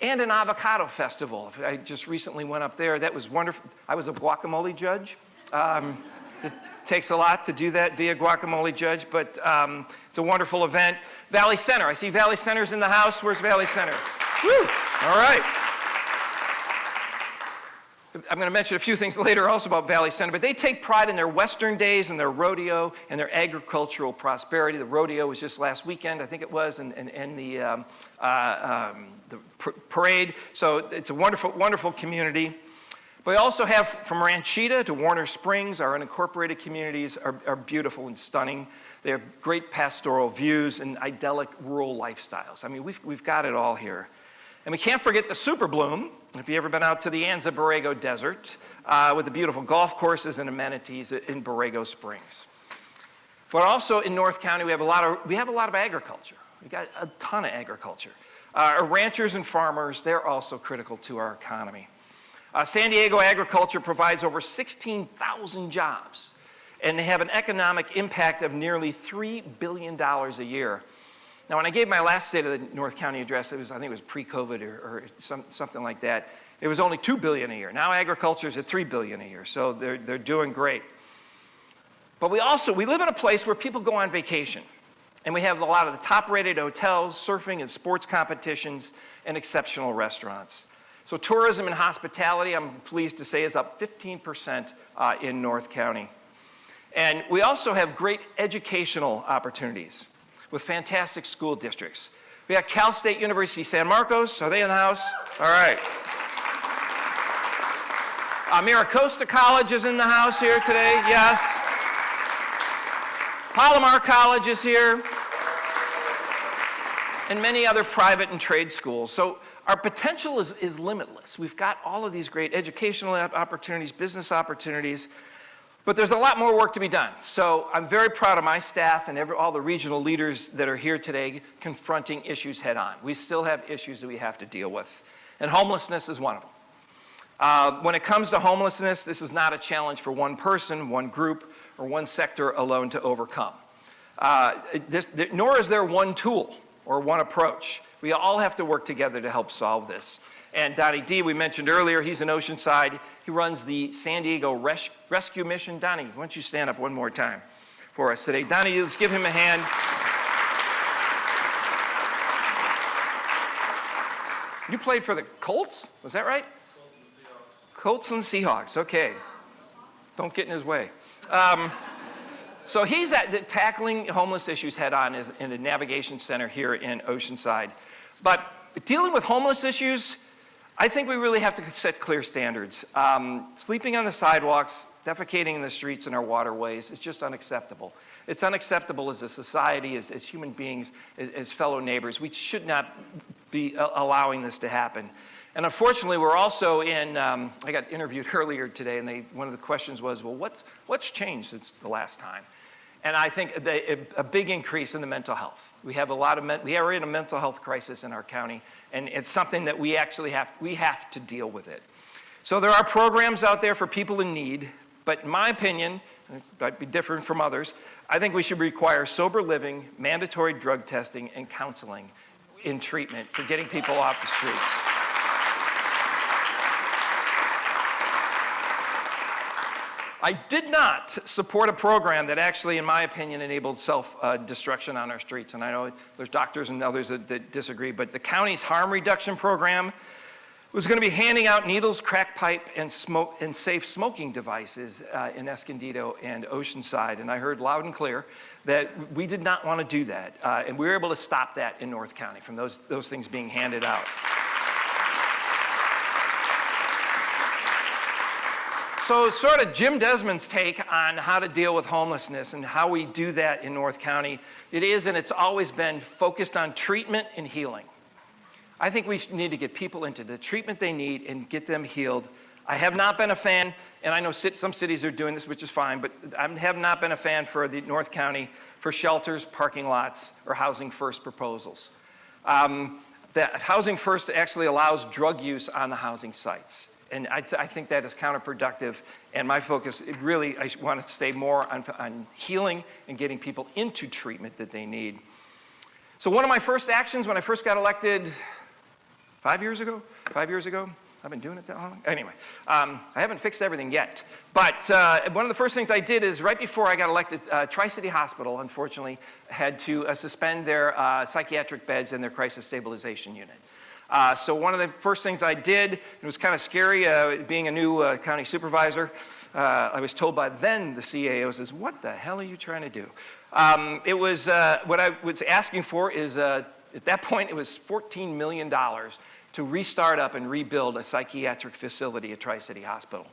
And an avocado festival. I just recently went up there. That was wonderful. I was a guacamole judge. It takes a lot to do that, be a guacamole judge, but it's a wonderful event. Valley Center. I see Valley Center's in the house. Where's Valley Center? Woo! All right. I'm going to mention a few things later also about Valley Center, but they take pride in their Western days and their rodeo and their agricultural prosperity. The rodeo was just last weekend, I think it was, and the parade. So it's a wonderful, wonderful community. But we also have from Ranchita to Warner Springs, our unincorporated communities are beautiful and stunning. They have great pastoral views and idyllic rural lifestyles. I mean, we've got it all here. And we can't forget the Super Bloom, if you've ever been out to the Anza Borrego Desert, with the beautiful golf courses and amenities in Borrego Springs. But also in North County, we have a lot of agriculture. We've got a ton of agriculture. Our ranchers and farmers, they're also critical to our economy. San Diego agriculture provides over 16,000 jobs, and they have an economic impact of nearly $3 billion a year. Now, when I gave my last State of the North County address, I think it was pre-COVID or something like that, it was only $2 billion a year. Now agriculture is at $3 billion a year, so they're doing great. But we live in a place where people go on vacation, and we have a lot of the top-rated hotels, surfing and sports competitions, and exceptional restaurants. So tourism and hospitality, I'm pleased to say, is up 15% in North County. And we also have great educational opportunities with fantastic school districts. We got Cal State University San Marcos. Are they in the house? All right. Miracosta College is in the house here today. Yes. Palomar College is here. And many other private and trade schools. So our potential is limitless. We've got all of these great educational opportunities, business opportunities. But there's a lot more work to be done. So I'm very proud of my staff and all the regional leaders that are here today confronting issues head on. We still have issues that we have to deal with. And homelessness is one of them. When it comes to homelessness, this is not a challenge for one person, one group, or one sector alone to overcome. Nor is there one tool or one approach. We all have to work together to help solve this. And Donnie D, we mentioned earlier, he's in Oceanside. He runs the San Diego Rescue Mission. Donnie, why don't you stand up one more time for us today? Donnie, let's give him a hand. You played for the Colts? Was that right? Colts and Seahawks, okay. Don't get in his way. So he's tackling homeless issues head on in the Navigation Center here in Oceanside. But dealing with homeless issues, I think we really have to set clear standards. Sleeping on the sidewalks, defecating in the streets and our waterways is just unacceptable. It's unacceptable as a society, as human beings, as fellow neighbors. We should not be allowing this to happen. And unfortunately, we're also in, I got interviewed earlier today, and one of the questions was, well, what's changed since the last time? And I think a big increase in the mental health. We are in a mental health crisis in our county, and it's something that we have to deal with it. So there are programs out there for people in need, but in my opinion, and it might be different from others, I think we should require sober living, mandatory drug testing, and counseling in treatment for getting people off the streets. I did not support a program that actually, in my opinion, enabled self-destruction on our streets. And I know there's doctors and others that disagree, but the county's harm reduction program was going to be handing out needles, crack pipe, and safe smoking devices in Escondido and Oceanside. And I heard loud and clear that we did not want to do that. And we were able to stop that in North County from those things being handed out. So sort of Jim Desmond's take on how to deal with homelessness and how we do that in North County, it is and it's always been focused on treatment and healing. I think we need to get people into the treatment they need and get them healed. I have not been a fan, and I know some cities are doing this, which is fine, but I have not been a fan for the North County for shelters, parking lots, or Housing First proposals. That Housing First actually allows drug use on the housing sites. And I think that is counterproductive. And my focus, I want to stay more on healing and getting people into treatment that they need. So one of my first actions when I first got elected 5 years ago, I've been doing it that long? Anyway, I haven't fixed everything yet. But one of the first things I did is right before I got elected, Tri-City Hospital, unfortunately, had to suspend their psychiatric beds and their crisis stabilization unit. So one of the first things I did, it was kind of scary being a new county supervisor. I was told by then the CAO says, "What the hell are you trying to do?" It was, what I was asking for is, at that point, it was $14 million to restart up and rebuild a psychiatric facility at Tri-City Hospital.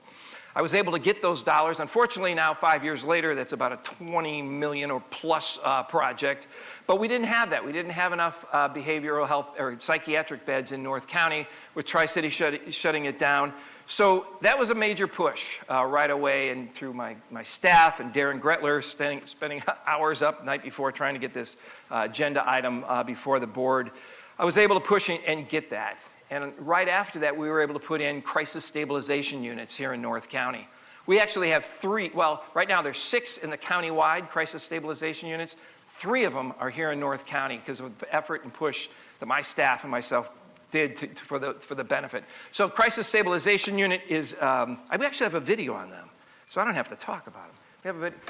I was able to get those dollars. Unfortunately, now 5 years later, that's about a $20 million or plus project. But we didn't have that. We didn't have enough behavioral health or psychiatric beds in North County with Tri-City shutting it down. So that was a major push right away, and through my staff and Darren Gretler spending hours up the night before trying to get this agenda item before the board, I was able to push and get that. And right after that, we were able to put in crisis stabilization units here in North County. We actually have 3, well, right now there's 6 in the county-wide crisis stabilization units. 3 of them are here in North County because of the effort and push that my staff and myself did for the benefit. So crisis stabilization unit is, we actually have a video on them, so I don't have to talk about them.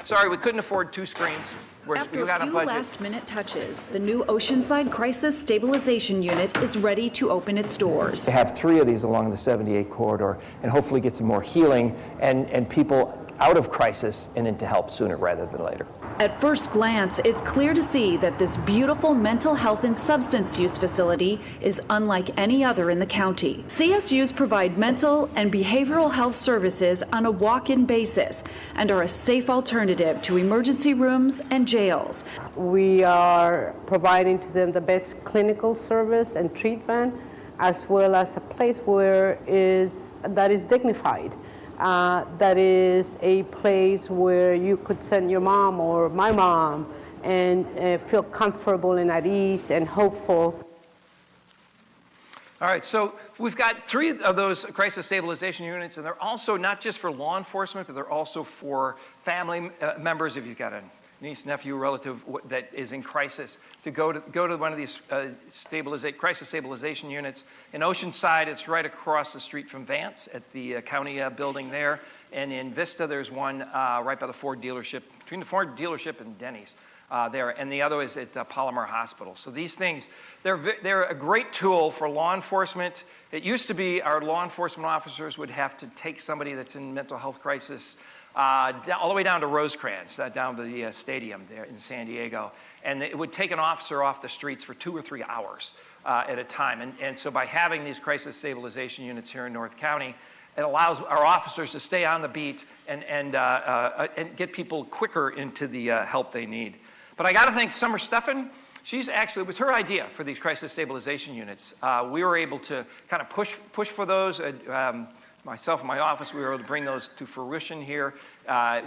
Sorry, we couldn't afford 2 screens. After We got a a few budget. last-minute touches, the new Oceanside Crisis Stabilization Unit is ready to open its doors. To have 3 of these along the 78 corridor and hopefully get some more healing and people out of crisis and into help sooner rather than later. At first glance, it's clear to see that this beautiful mental health and substance use facility is unlike any other in the county. CSUs provide mental and behavioral health services on a walk-in basis and are a safe alternative to emergency rooms and jails. We are providing to them the best clinical service and treatment, as well as a place that is dignified. That is a place where you could send your mom or my mom and feel comfortable and at ease and hopeful. All right, so we've got 3 of those crisis stabilization units, and they're also not just for law enforcement, but they're also for family members. If you've got a niece, nephew, relative that is in crisis, to go to one of these crisis stabilization units. In Oceanside, it's right across the street from Vance at the county building there. And in Vista, there's one right by the Ford dealership, between the Ford dealership and Denny's there. And the other is at Palomar Hospital. So these things, they're a great tool for law enforcement. It used to be our law enforcement officers would have to take somebody that's in mental health crisis all the way down to Rosecrans, down to the stadium there in San Diego. And it would take an officer off the streets for 2 or 3 hours at a time. And so by having these crisis stabilization units here in North County, it allows our officers to stay on the beat and get people quicker into the help they need. But I got to thank Summer Steffen. It was her idea for these crisis stabilization units. We were able to kind of push for those. Myself and my office, we were able to bring those to fruition here,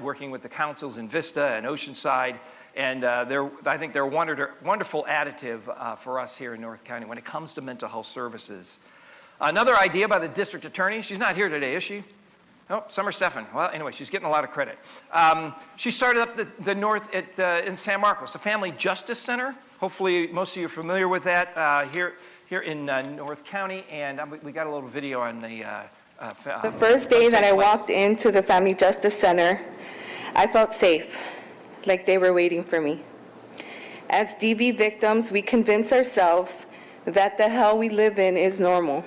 working with the councils in Vista and Oceanside. And I think they're a wonderful additive for us here in North County when it comes to mental health services. Another idea by the district attorney. She's not here today, is she? Oh, Summer Stephan. Well, anyway, she's getting a lot of credit. She started up the north in San Marcos, a family justice center. Hopefully, most of you are familiar with that here in North County. And we got a little video on the first day that I walked into the Family Justice Center, I felt safe, like they were waiting for me. As DV victims, we convince ourselves that the hell we live in is normal.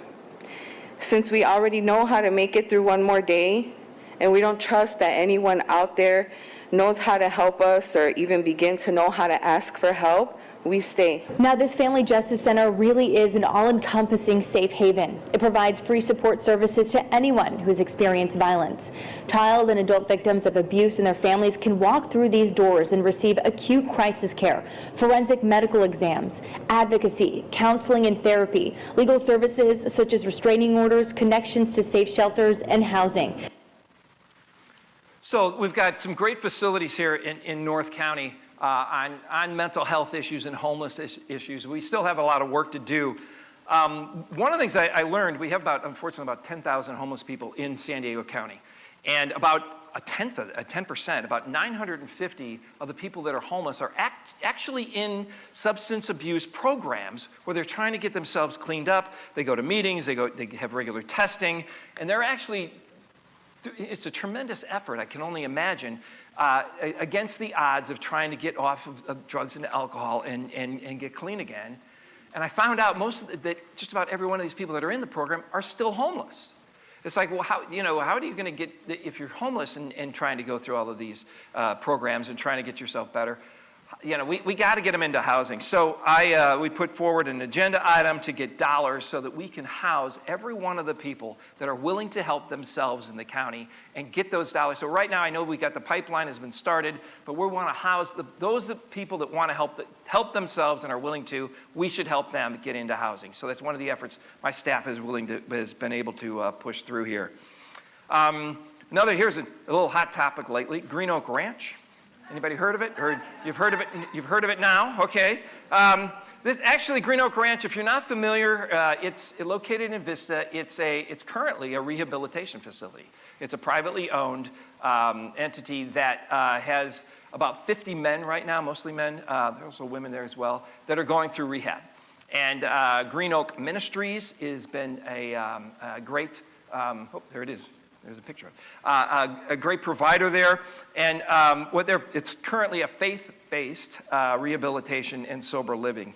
Since we already know how to make it through one more day, and we don't trust that anyone out there knows how to help us or even begin to know how to ask for help, we stay. Now, this Family Justice Center really is an all-encompassing safe haven. It provides free support services to anyone who's experienced violence. Child and adult victims of abuse and their families can walk through these doors and receive acute crisis care, forensic medical exams, advocacy, counseling and therapy, legal services such as restraining orders, connections to safe shelters, and housing. So we've got some great facilities here in North County on mental health issues and homeless issues. We still have a lot of work to do. One of the things I learned, we have unfortunately about 10,000 homeless people in San Diego County. And about 10%, about 950 of the people that are homeless are actually in substance abuse programs where they're trying to get themselves cleaned up. They go to meetings, they have regular testing, and they're actually, it's a tremendous effort, I can only imagine, against the odds of trying to get off of drugs and alcohol and get clean again. And I found out that just about every one of these people that are in the program are still homeless. It's like, well, how are you going to get, if you're homeless and trying to go through all of these programs and trying to get yourself better? We got to get them into housing. So we put forward an agenda item to get dollars so that we can house every one of the people that are willing to help themselves in the county and get those dollars. So right now, I know the pipeline has been started, but we want to house those people that want to help themselves and are willing to. We should help them get into housing. So that's one of the efforts my staff has been able to push through here. Here's a little hot topic lately: Green Oak Ranch. Anybody heard of it? You've heard of it? You've heard of it now? Okay. This actually, Green Oak Ranch, if you're not familiar, it's located in Vista. It's currently a rehabilitation facility. It's a privately owned entity that has about 50 men right now, mostly men. There are also women there as well that are going through rehab. And Green Oak Ministries has been a great. There it is. There's a picture of it. A great provider there, and it's currently a faith-based rehabilitation and sober living.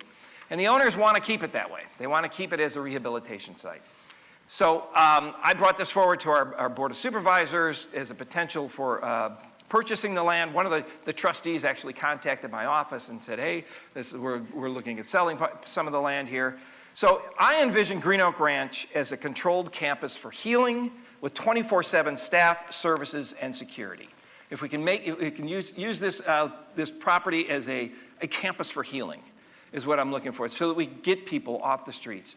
And the owners want to keep it that way. They want to keep it as a rehabilitation site. So I brought this forward to our Board of Supervisors as a potential for purchasing the land. One of the trustees actually contacted my office and said, hey, we're looking at selling some of the land here. So I envision Green Oak Ranch as a controlled campus for healing, with 24/7 staff, services, and security. If we can use this property as a campus for healing, is what I'm looking for, so that we get people off the streets,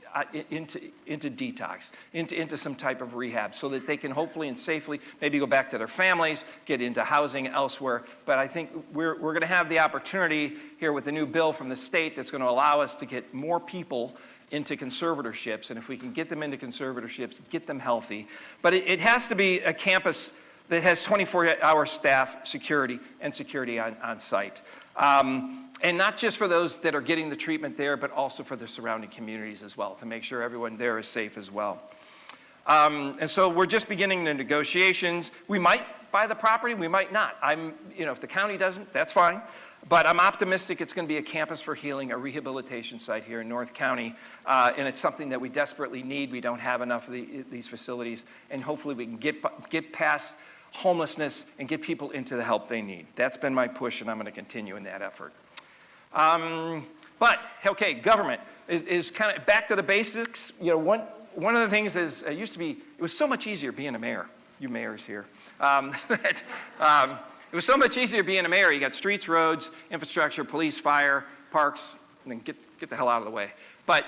into detox, into some type of rehab, so that they can hopefully and safely maybe go back to their families, get into housing elsewhere. But I think we're going to have the opportunity here with the new bill from the state that's going to allow us to get more people into conservatorships, and if we can get them into conservatorships, get them healthy. But it has to be a campus that has 24-hour staff security and security on site. And not just for those that are getting the treatment there, but also for the surrounding communities as well, to make sure everyone there is safe as well. And so we're just beginning the negotiations. We might buy the property, we might not. If the county doesn't, that's fine. But I'm optimistic it's going to be a campus for healing, a rehabilitation site here in North County. And it's something that we desperately need. We don't have enough of these facilities. And hopefully we can get past homelessness and get people into the help they need. That's been my push, and I'm going to continue in that effort. But, okay, government is kind of back to the basics. One of the things is, it was so much easier being a mayor. You mayors here. It was so much easier being a mayor. You got streets, roads, infrastructure, police, fire, parks, and then get the hell out of the way. But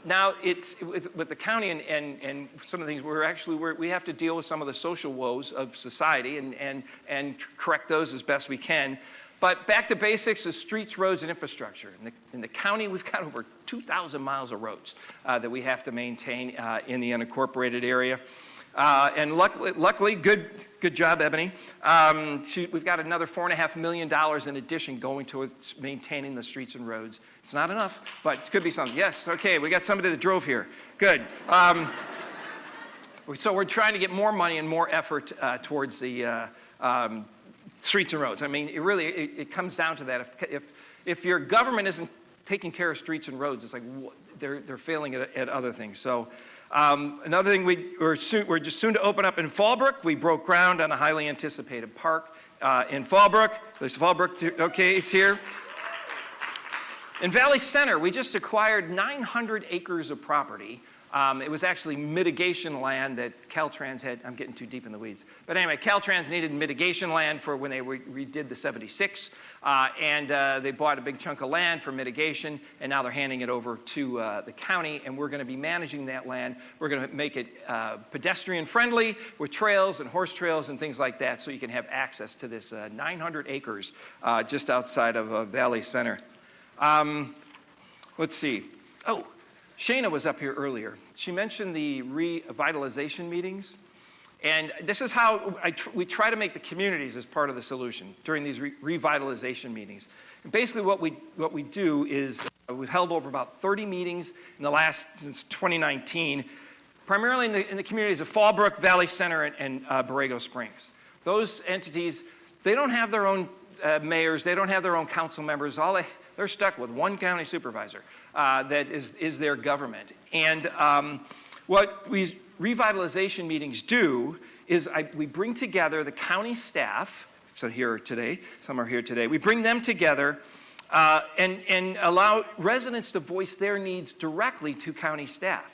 now it's with the county and some of the things we have to deal with some of the social woes of society and correct those as best we can. But back to basics is streets, roads, and infrastructure. In the county, we've got over 2,000 miles of roads that we have to maintain in the unincorporated area. And luckily, good job, Ebony. We've got another $4.5 million in addition going towards maintaining the streets and roads. It's not enough, but it could be something. Yes, okay, we got somebody that drove here. Good. So we're trying to get more money and more effort towards the streets and roads. I mean, it comes down to that. If your government isn't taking care of streets and roads, it's like they're failing at other things. So another thing, we're just soon to open up in Fallbrook. We broke ground on a highly anticipated park in Fallbrook. There's Fallbrook, okay, it's here. In Valley Center, we just acquired 900 acres of property. It was actually mitigation land that Caltrans had. I'm getting too deep in the weeds. But anyway, Caltrans needed mitigation land for when they redid the 76. And they bought a big chunk of land for mitigation, and now they're handing it over to the county, and we're going to be managing that land. We're going to make it pedestrian friendly with trails and horse trails and things like that, so you can have access to this 900 acres just outside of Valley Center. Let's see. Oh, Shana was up here earlier. She mentioned the revitalization meetings. And this is how we try to make the communities as part of the solution during these revitalization meetings. And basically what we do is we've held over about 30 meetings since 2019, primarily in the communities of Fallbrook, Valley Center, and Borrego Springs. Those entities, they don't have their own mayors, they don't have their own council members. They're stuck with one county supervisor that is their government. And what these revitalization meetings do is we bring together the county staff, some are here today, we bring them together and allow residents to voice their needs directly to county staff.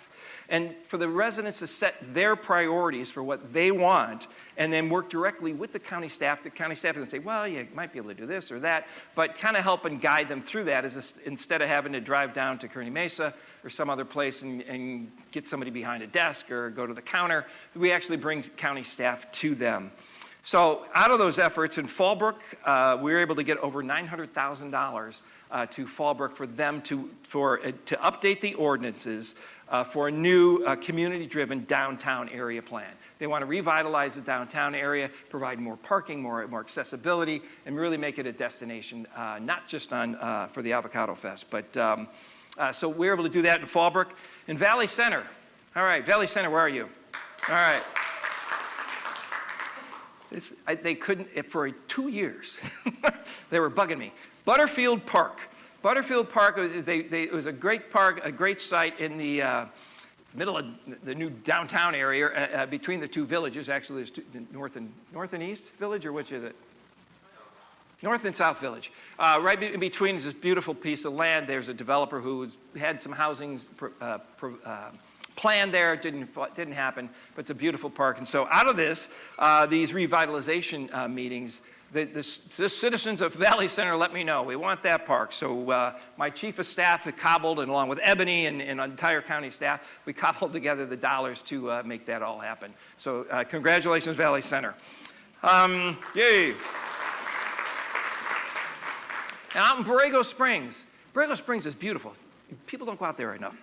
And for the residents to set their priorities for what they want and then work directly with the county staff can say, well, you might be able to do this or that, but kind of help and guide them through that instead of having to drive down to Kearney Mesa or some other place and get somebody behind a desk or go to the counter. We actually bring county staff to them. So out of those efforts in Fallbrook, we were able to get over $900,000 to Fallbrook for them to update the ordinances for a new community-driven downtown area plan. They want to revitalize the downtown area, provide more parking, more accessibility, and really make it a destination, not just for the Avocado Fest. But so we're able to do that in Fallbrook. In Valley Center, all right, Valley Center, where are you? All right. They couldn't, for 2 years, they were bugging me. Butterfield Park. Butterfield Park, it was a great park, a great site in the middle of the new downtown area between the two villages. Actually, there's North and East Village, or which is it? North and South Village. Right in between is this beautiful piece of land. There's a developer who had some housing planned there. It didn't happen, but it's a beautiful park. And so out of this, these revitalization meetings, the citizens of Valley Center let me know, we want that park. So my chief of staff had cobbled, and along with Ebony and entire county staff, we cobbled together the dollars to make that all happen. So congratulations, Valley Center. Yay. And out in Borrego Springs is beautiful. People don't go out there enough.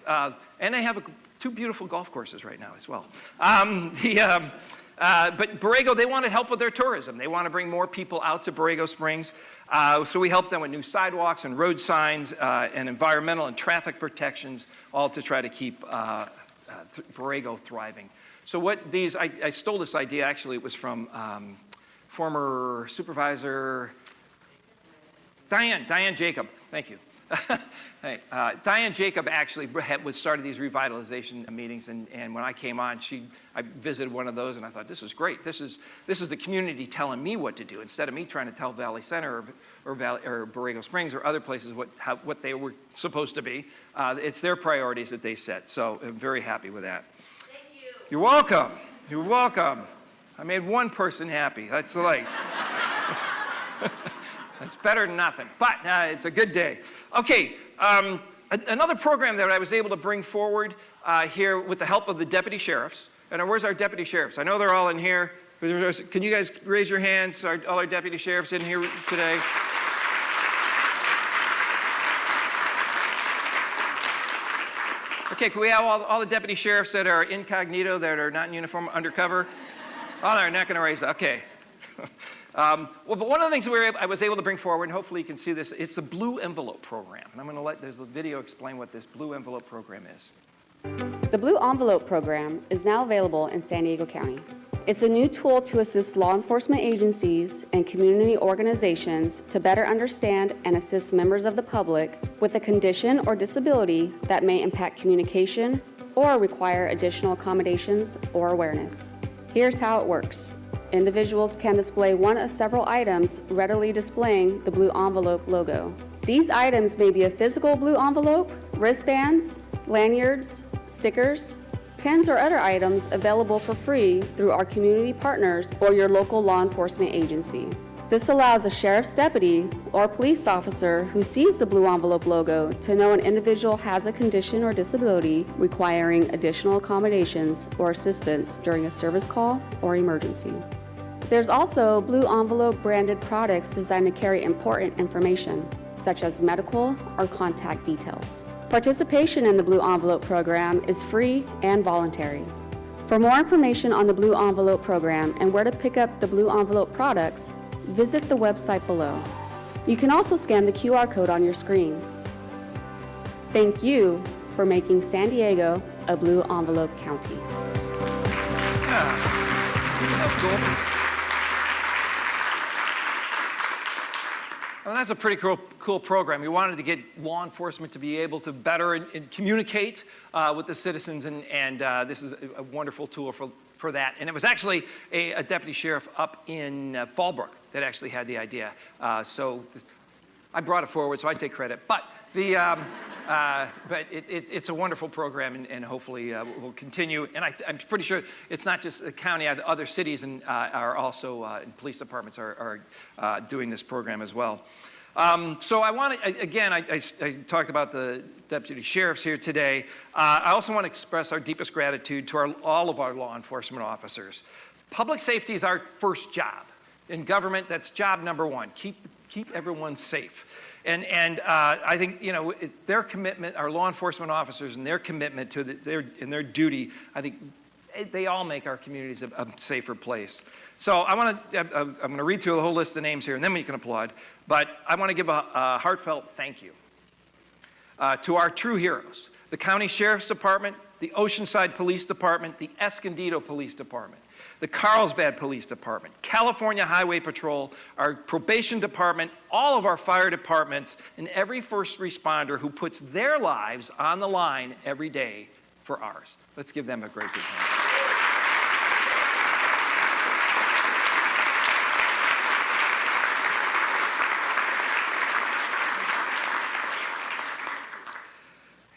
And they have two beautiful golf courses right now as well. But Borrego, they wanted help with their tourism. They want to bring more people out to Borrego Springs. So we helped them with new sidewalks and road signs and environmental and traffic protections, all to try to keep Borrego thriving. So I stole this idea, actually, it was from former supervisor Diane Jacob. Thank you. Hey, Diane Jacob actually started these revitalization meetings, and when I came on, I visited one of those, and I thought, this is great. This is the community telling me what to do instead of me trying to tell Valley Center or Borrego Springs or other places what they were supposed to be. It's their priorities that they set, so I'm very happy with that. Thank you. You're welcome. You're welcome. I made one person happy. That's like. It's better than nothing, but it's a good day. Okay, another program that I was able to bring forward here with the help of the deputy sheriffs. And where's our deputy sheriffs? I know they're all in here. Can you guys raise your hands? All our deputy sheriffs in here today? Okay, can we have all the deputy sheriffs that are incognito, that are not in uniform, undercover? Oh, they're not going to raise it. Okay. Well, but one of the things I was able to bring forward, and hopefully you can see this, it's the Blue Envelope Program. And I'm going to let there's a video explain what this Blue Envelope Program is. The Blue Envelope Program is now available in San Diego County. It's a new tool to assist law enforcement agencies and community organizations to better understand and assist members of the public with a condition or disability that may impact communication or require additional accommodations or awareness. Here's how it works. Individuals can display one of several items readily displaying the Blue Envelope logo. These items may be a physical blue envelope, wristbands, lanyards, stickers, pins, or other items available for free through our community partners or your local law enforcement agency. This allows a sheriff's deputy or police officer who sees the Blue Envelope logo to know an individual has a condition or disability requiring additional accommodations or assistance during a service call or emergency. There's also Blue Envelope branded products designed to carry important information, such as medical or contact details. Participation in the Blue Envelope program is free and voluntary. For more information on the Blue Envelope program and where to pick up the Blue Envelope products, visit the website below. You can also scan the QR code on your screen. Thank you for making San Diego a Blue Envelope county. That's cool. Well, that's a pretty cool program. We wanted to get law enforcement to be able to better and communicate with the citizens, and this is a wonderful tool for that. And it was actually a deputy sheriff up in Fallbrook that actually had the idea. So I brought it forward, so I take credit. But it's a wonderful program, and hopefully will continue. And I'm pretty sure it's not just the county; other cities and are also and police departments are doing this program as well. So I want to again. I talked about the deputy sheriffs here today. I also want to express our deepest gratitude to all of our law enforcement officers. Public safety is our first job in government. That's job number one. Keep everyone safe. And I think, you know, their commitment, our law enforcement officers and their commitment to their duty, I think they all make our communities a safer place. So I'm going to read through the whole list of names here, and then we can applaud. But I want to give a heartfelt thank you to our true heroes, the County Sheriff's Department, the Oceanside Police Department, the Escondido Police Department, the Carlsbad Police Department, California Highway Patrol, our probation department, all of our fire departments, and every first responder who puts their lives on the line every day for ours. Let's give them a great big hand.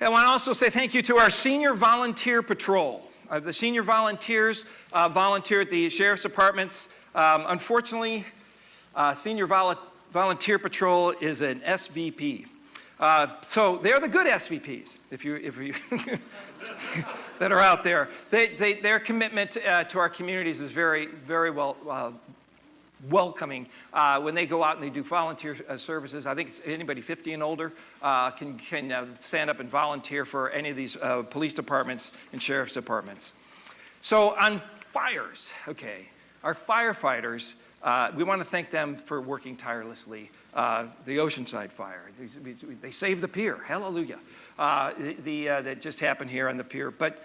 I want to also say thank you to our Senior Volunteer Patrol. The senior volunteers volunteer at the sheriff's departments. Unfortunately, Senior Volunteer Patrol is an SVP. So they're the good SVPs, if you that are out there. Their commitment to our communities is very, very welcoming. When they go out and they do volunteer services, I think it's anybody 50 and older can stand up and volunteer for any of these police departments and sheriff's departments. So on fires, okay, our firefighters, we want to thank them for working tirelessly. The Oceanside fire, they saved the pier, hallelujah. That just happened here on the pier. But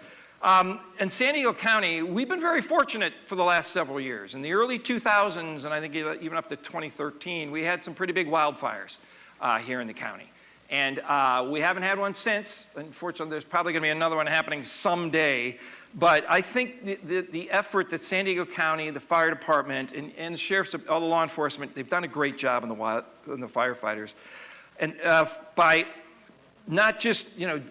in San Diego County, we've been very fortunate for the last several years. In the early 2000s, and I think even up to 2013, we had some pretty big wildfires here in the county. And we haven't had one since. Unfortunately, there's probably going to be another one happening someday. But I think the effort that San Diego County, the fire department, and the sheriffs, all the law enforcement, they've done a great job in the firefighters. And by not just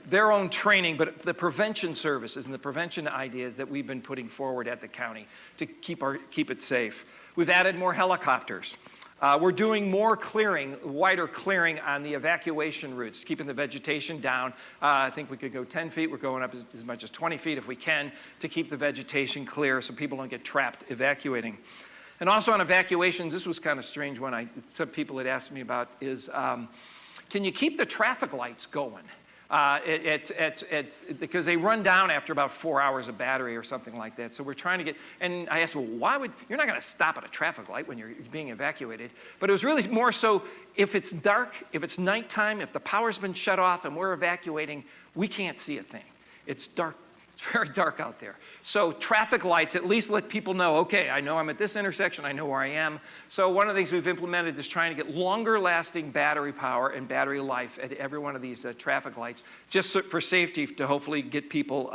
their own training, but the prevention services and the prevention ideas that we've been putting forward at the county to keep it safe. We've added more helicopters. We're doing more clearing, wider clearing on the evacuation routes, keeping the vegetation down. I think we could go 10 feet. We're going up as much as 20 feet if we can to keep the vegetation clear so people don't get trapped evacuating. And also on evacuations, this was kind of strange one some people had asked me about is, can you keep the traffic lights going Because they run down after about 4 hours of battery or something like that. So we're trying to get, and I asked, well, you're not going to stop at a traffic light when you're being evacuated. But it was really more so if it's dark, if it's nighttime, if the power's been shut off and we're evacuating, we can't see a thing. It's dark. It's very dark out there. So traffic lights at least let people know, okay, I know I'm at this intersection, I know where I am. So one of the things we've implemented is trying to get longer lasting battery power and battery life at every one of these traffic lights, just for safety, to hopefully get people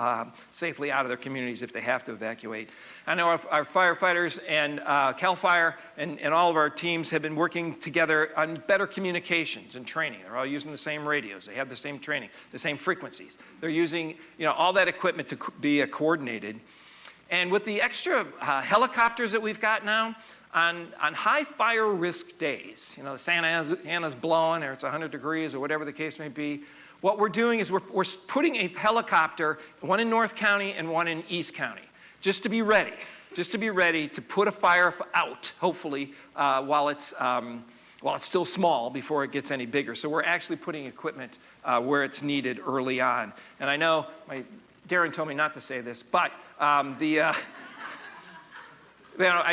safely out of their communities if they have to evacuate. I know our firefighters and CAL FIRE and all of our teams have been working together on better communications and training. They're all using the same radios. They have the same training, the same frequencies. They're using all that equipment to be coordinated. And with the extra helicopters that we've got now, on high fire risk days, the Santa Ana's blowing or it's 100 degrees or whatever the case may be, what we're doing is we're putting a helicopter, one in North County and one in East County, just to be ready to put a fire out, hopefully, while it's still small before it gets any bigger. So we're actually putting equipment where it's needed early on. And I know, Darren told me not to say this, but I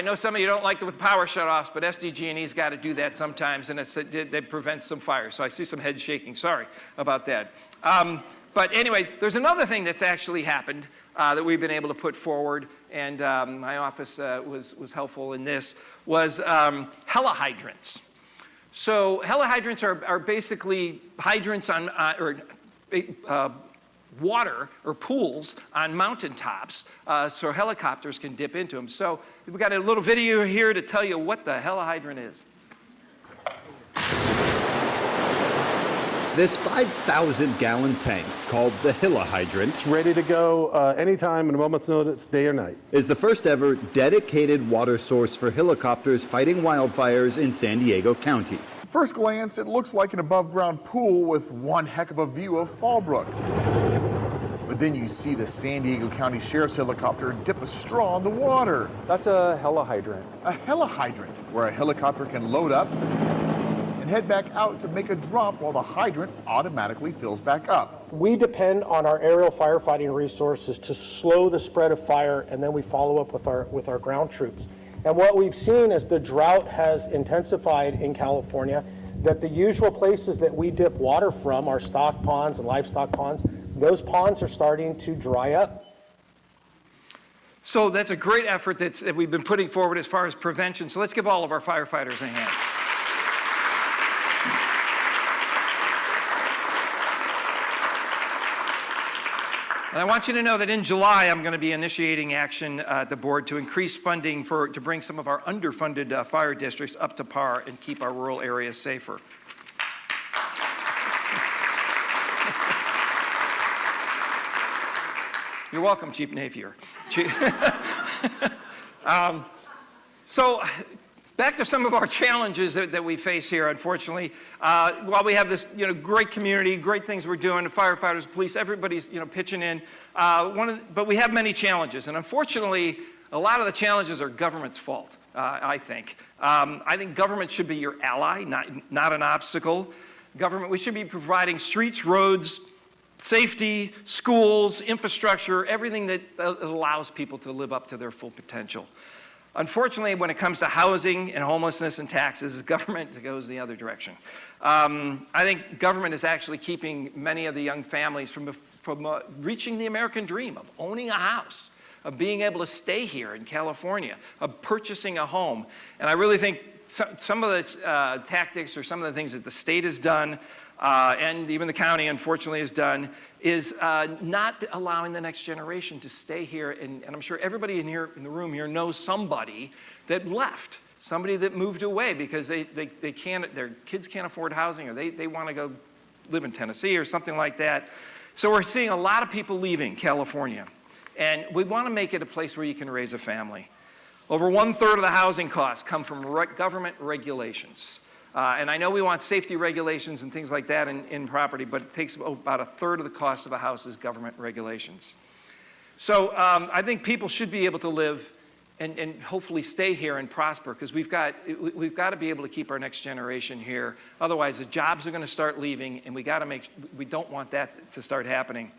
know some of you don't like the power shutoffs, but SDG&E's got to do that sometimes, and it prevents some fires. So I see some heads shaking. Sorry about that. But anyway, there's another thing that's actually happened that we've been able to put forward, and my office was helpful in this, was helihydrants. So helihydrants are basically hydrants on water or pools on mountaintops, so helicopters can dip into them. So we've got a little video here to tell you what the helihydrant is. This 5,000-gallon tank, called the helihydrant, ready to go anytime at a moment's notice, day or night, is the first ever dedicated water source for helicopters fighting wildfires in San Diego County. First glance, it looks like an above-ground pool with one heck of a view of Fallbrook. But then you see the San Diego County Sheriff's helicopter dip a straw in the water. That's a helihydrant. A helihydrant, where a helicopter can load up and head back out to make a drop while the hydrant automatically fills back up. We depend on our aerial firefighting resources to slow the spread of fire, and then we follow up with our ground troops. And what we've seen as the drought has intensified in California, that the usual places that we dip water from, our stock ponds and livestock ponds, those ponds are starting to dry up. So that's a great effort that we've been putting forward as far as prevention. So let's give all of our firefighters a hand. And I want you to know that in July, I'm going to be initiating action at the board to increase funding to bring some of our underfunded fire districts up to par and keep our rural areas safer. You're welcome, Chief Napier. So back to some of our challenges that we face here, unfortunately. While we have this great community, great things we're doing, the firefighters, police, everybody's pitching in, but we have many challenges. And unfortunately, a lot of the challenges are government's fault, I think. I think government should be your ally, not an obstacle. Government, we should be providing streets, roads, safety, schools, infrastructure, everything that allows people to live up to their full potential. Unfortunately, when it comes to housing and homelessness and taxes, government goes the other direction. I think government is actually keeping many of the young families from reaching the American dream of owning a house, of being able to stay here in California, of purchasing a home. And I really think some of the tactics or some of the things that the state has done and even the county, unfortunately, has done, is not allowing the next generation to stay here. And I'm sure everybody in the room here knows somebody that left, somebody that moved away because they can't, their kids can't afford housing, or they want to go live in Tennessee or something like that. So we're seeing a lot of people leaving California. And we want to make it a place where you can raise a family. Over 1/3 of the housing costs come from government regulations. And I know we want safety regulations and things like that in property, but it takes about 1/3 of the cost of a house is government regulations. So I think people should be able to live and hopefully stay here and prosper, because we've got to be able to keep our next generation here. Otherwise, the jobs are going to start leaving, and we don't want that to start happening.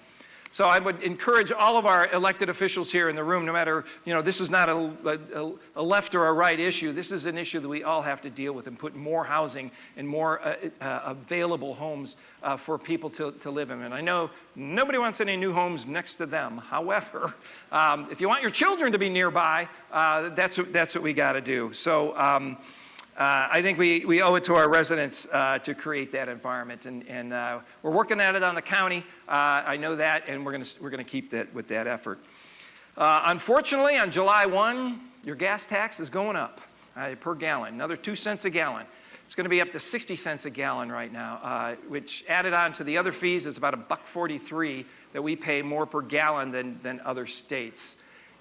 So I would encourage all of our elected officials here in the room, no matter, this is not a left or a right issue. This is an issue that we all have to deal with, and put more housing and more available homes for people to live in. And I know nobody wants any new homes next to them. However, if you want your children to be nearby, that's what we got to do. So I think we owe it to our residents to create that environment, and we're working at it on the county. I know that, and we're going to keep that with that effort. Unfortunately, on July 1, your gas tax is going up per gallon, another 2 cents a gallon. It's going to be up to 60 cents a gallon right now, which added on to the other fees is about $1.43 that we pay more per gallon than other states.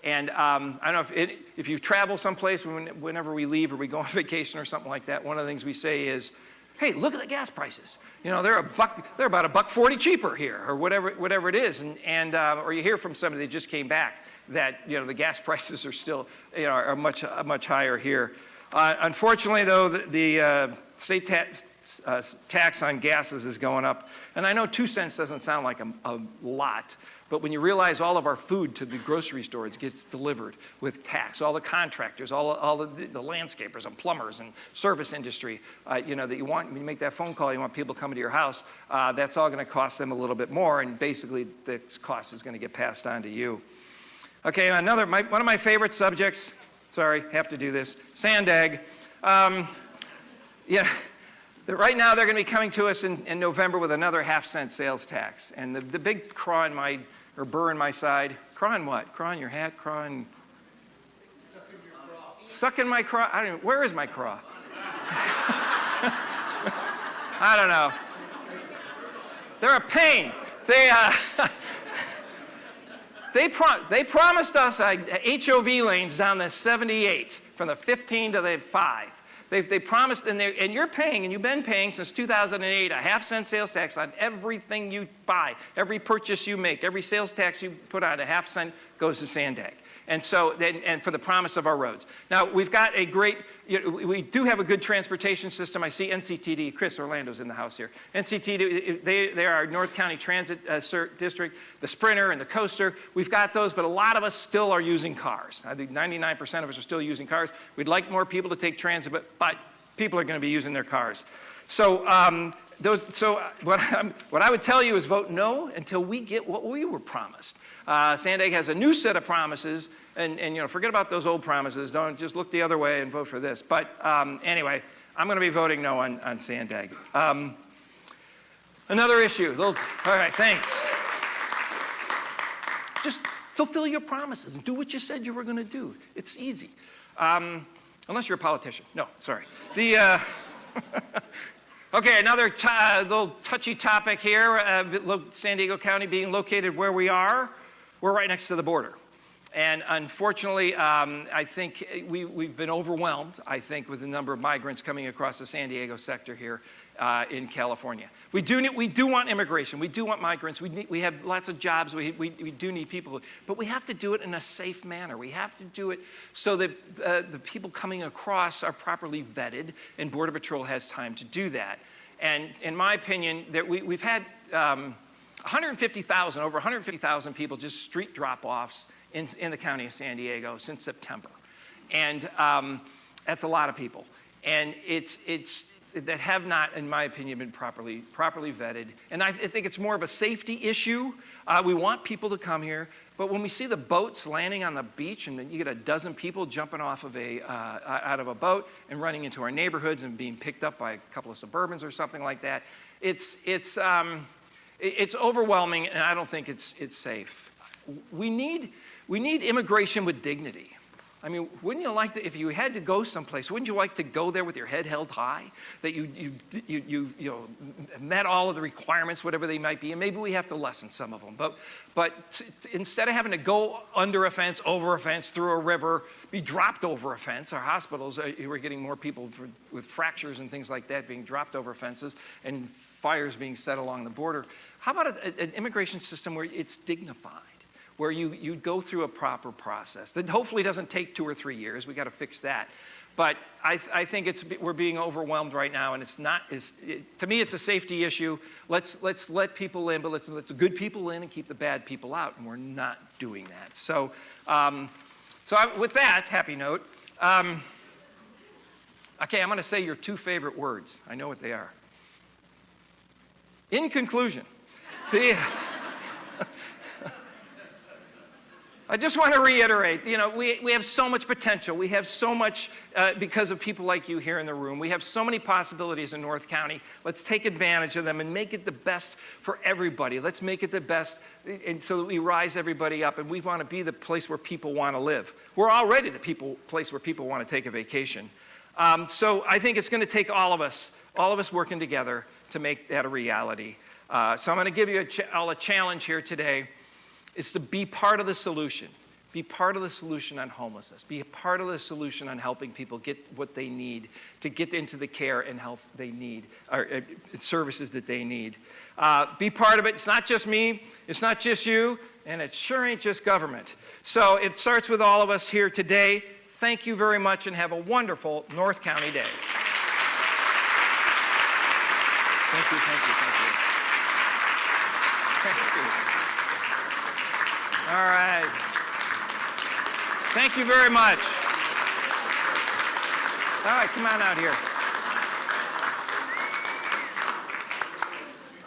And I don't know if you travel someplace, whenever we leave or we go on vacation or something like that, one of the things we say is, hey, look at the gas prices. They're about $1.40 cheaper here, or whatever it is. Or you hear from somebody that just came back that the gas prices are still are much higher here. Unfortunately, though, the state tax on gases is going up, and I know 2 cents doesn't sound like a lot. But when you realize all of our food to the grocery stores gets delivered with tax, all the contractors, all the landscapers and plumbers and service industry, that you want, when you make that phone call, you want people coming to your house, that's all going to cost them a little bit more, and basically the cost is going to get passed on to you. Okay, one of my favorite subjects, sorry, have to do this, Sandag. Right now they're going to be coming to us in November with another half-cent sales tax. And the big craw burr in my side, craw in what? Craw in your hat? Craw in... Stuck in my craw? I don't know. Where is my craw? I don't know. They're a pain. They promised us HOV lanes down the 78 from the 15 to the 5. They promised, and you're paying, and you've been paying since 2008, a half-cent sales tax on everything you buy, every purchase you make, every sales tax you put on, a half cent goes to Sandag. And so, and for the promise of our roads. Now, we've got a great, we do have a good transportation system. I see NCTD, Chris Orlando's in the house here. NCTD, they are our North County Transit District, the Sprinter and the Coaster. We've got those, but a lot of us still are using cars. I think 99% of us are still using cars. We'd like more people to take transit, but people are going to be using their cars. So, what I would tell you is vote no until we get what we were promised. Sandag has a new set of promises, and forget about those old promises. Don't just look the other way and vote for this. But anyway, I'm going to be voting no on Sandag. Another issue. All right, thanks. Just fulfill your promises and do what you said you were going to do. It's easy, unless you're a politician. No, sorry. Okay, another little touchy topic here. San Diego County being located where we are, we're right next to the border. And unfortunately, I think we've been overwhelmed, I think, with the number of migrants coming across the San Diego sector here in California. We do want immigration. We do want migrants. We have lots of jobs. We do need people. But we have to do it in a safe manner. We have to do it so that the people coming across are properly vetted, and Border Patrol has time to do that. And in my opinion, that we've had over 150,000 people just street drop-offs in the county of San Diego since September. And that's a lot of people. And it's that have not, in my opinion, been properly vetted. And I think it's more of a safety issue. We want people to come here, but when we see the boats landing on the beach and then you get a dozen people jumping off of out of a boat and running into our neighborhoods and being picked up by a couple of Suburbans or something like that, it's overwhelming, and I don't think it's safe. We need immigration with dignity. I mean, wouldn't you like to, if you had to go someplace, wouldn't you like to go there with your head held high? That you met all of the requirements, whatever they might be, and maybe we have to lessen some of them. But instead of having to go under a fence, over a fence, through a river, be dropped over a fence, our hospitals, we're getting more people with fractures and things like that being dropped over fences, and fires being set along the border. How about an immigration system where it's dignified? where you go through a proper process that hopefully doesn't take 2 or 3 years. We got to fix that. But I think we're being overwhelmed right now, and to me, it's a safety issue. Let's let people in, but let's let the good people in and keep the bad people out, and we're not doing that. So, with that happy note, okay, I'm going to say your 2 favorite words. I know what they are. In conclusion, I just want to reiterate, we have so much potential. We have so much, because of people like you here in the room, we have so many possibilities in North County. Let's take advantage of them and make it the best for everybody. Let's make it the best and so that we rise everybody up, and we want to be the place where people want to live. We're already the place where people want to take a vacation. So I think it's going to take all of us working together to make that a reality. So I'm going to give you all a challenge here today. It's to be part of the solution. Be part of the solution on homelessness. Be a part of the solution on helping people get what they need to get into the care and health they need, or services that they need. Be part of it. It's not just me. It's not just you. And it sure ain't just government. So it starts with all of us here today. Thank you very much, and have a wonderful North County Day. Thank you, thank you, thank you. Thank you. All right. Thank you very much. All right, come on out here.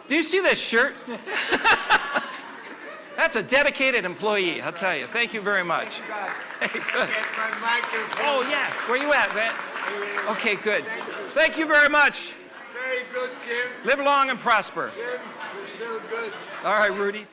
Do you see this shirt? That's a dedicated employee, I'll tell you. Thank you very much. Hey, good. Oh, yeah. Where you at, man? Okay, good. Thank you very much. Very good, Jim. Live long and prosper. Jim, you're still good. All right, Rudy.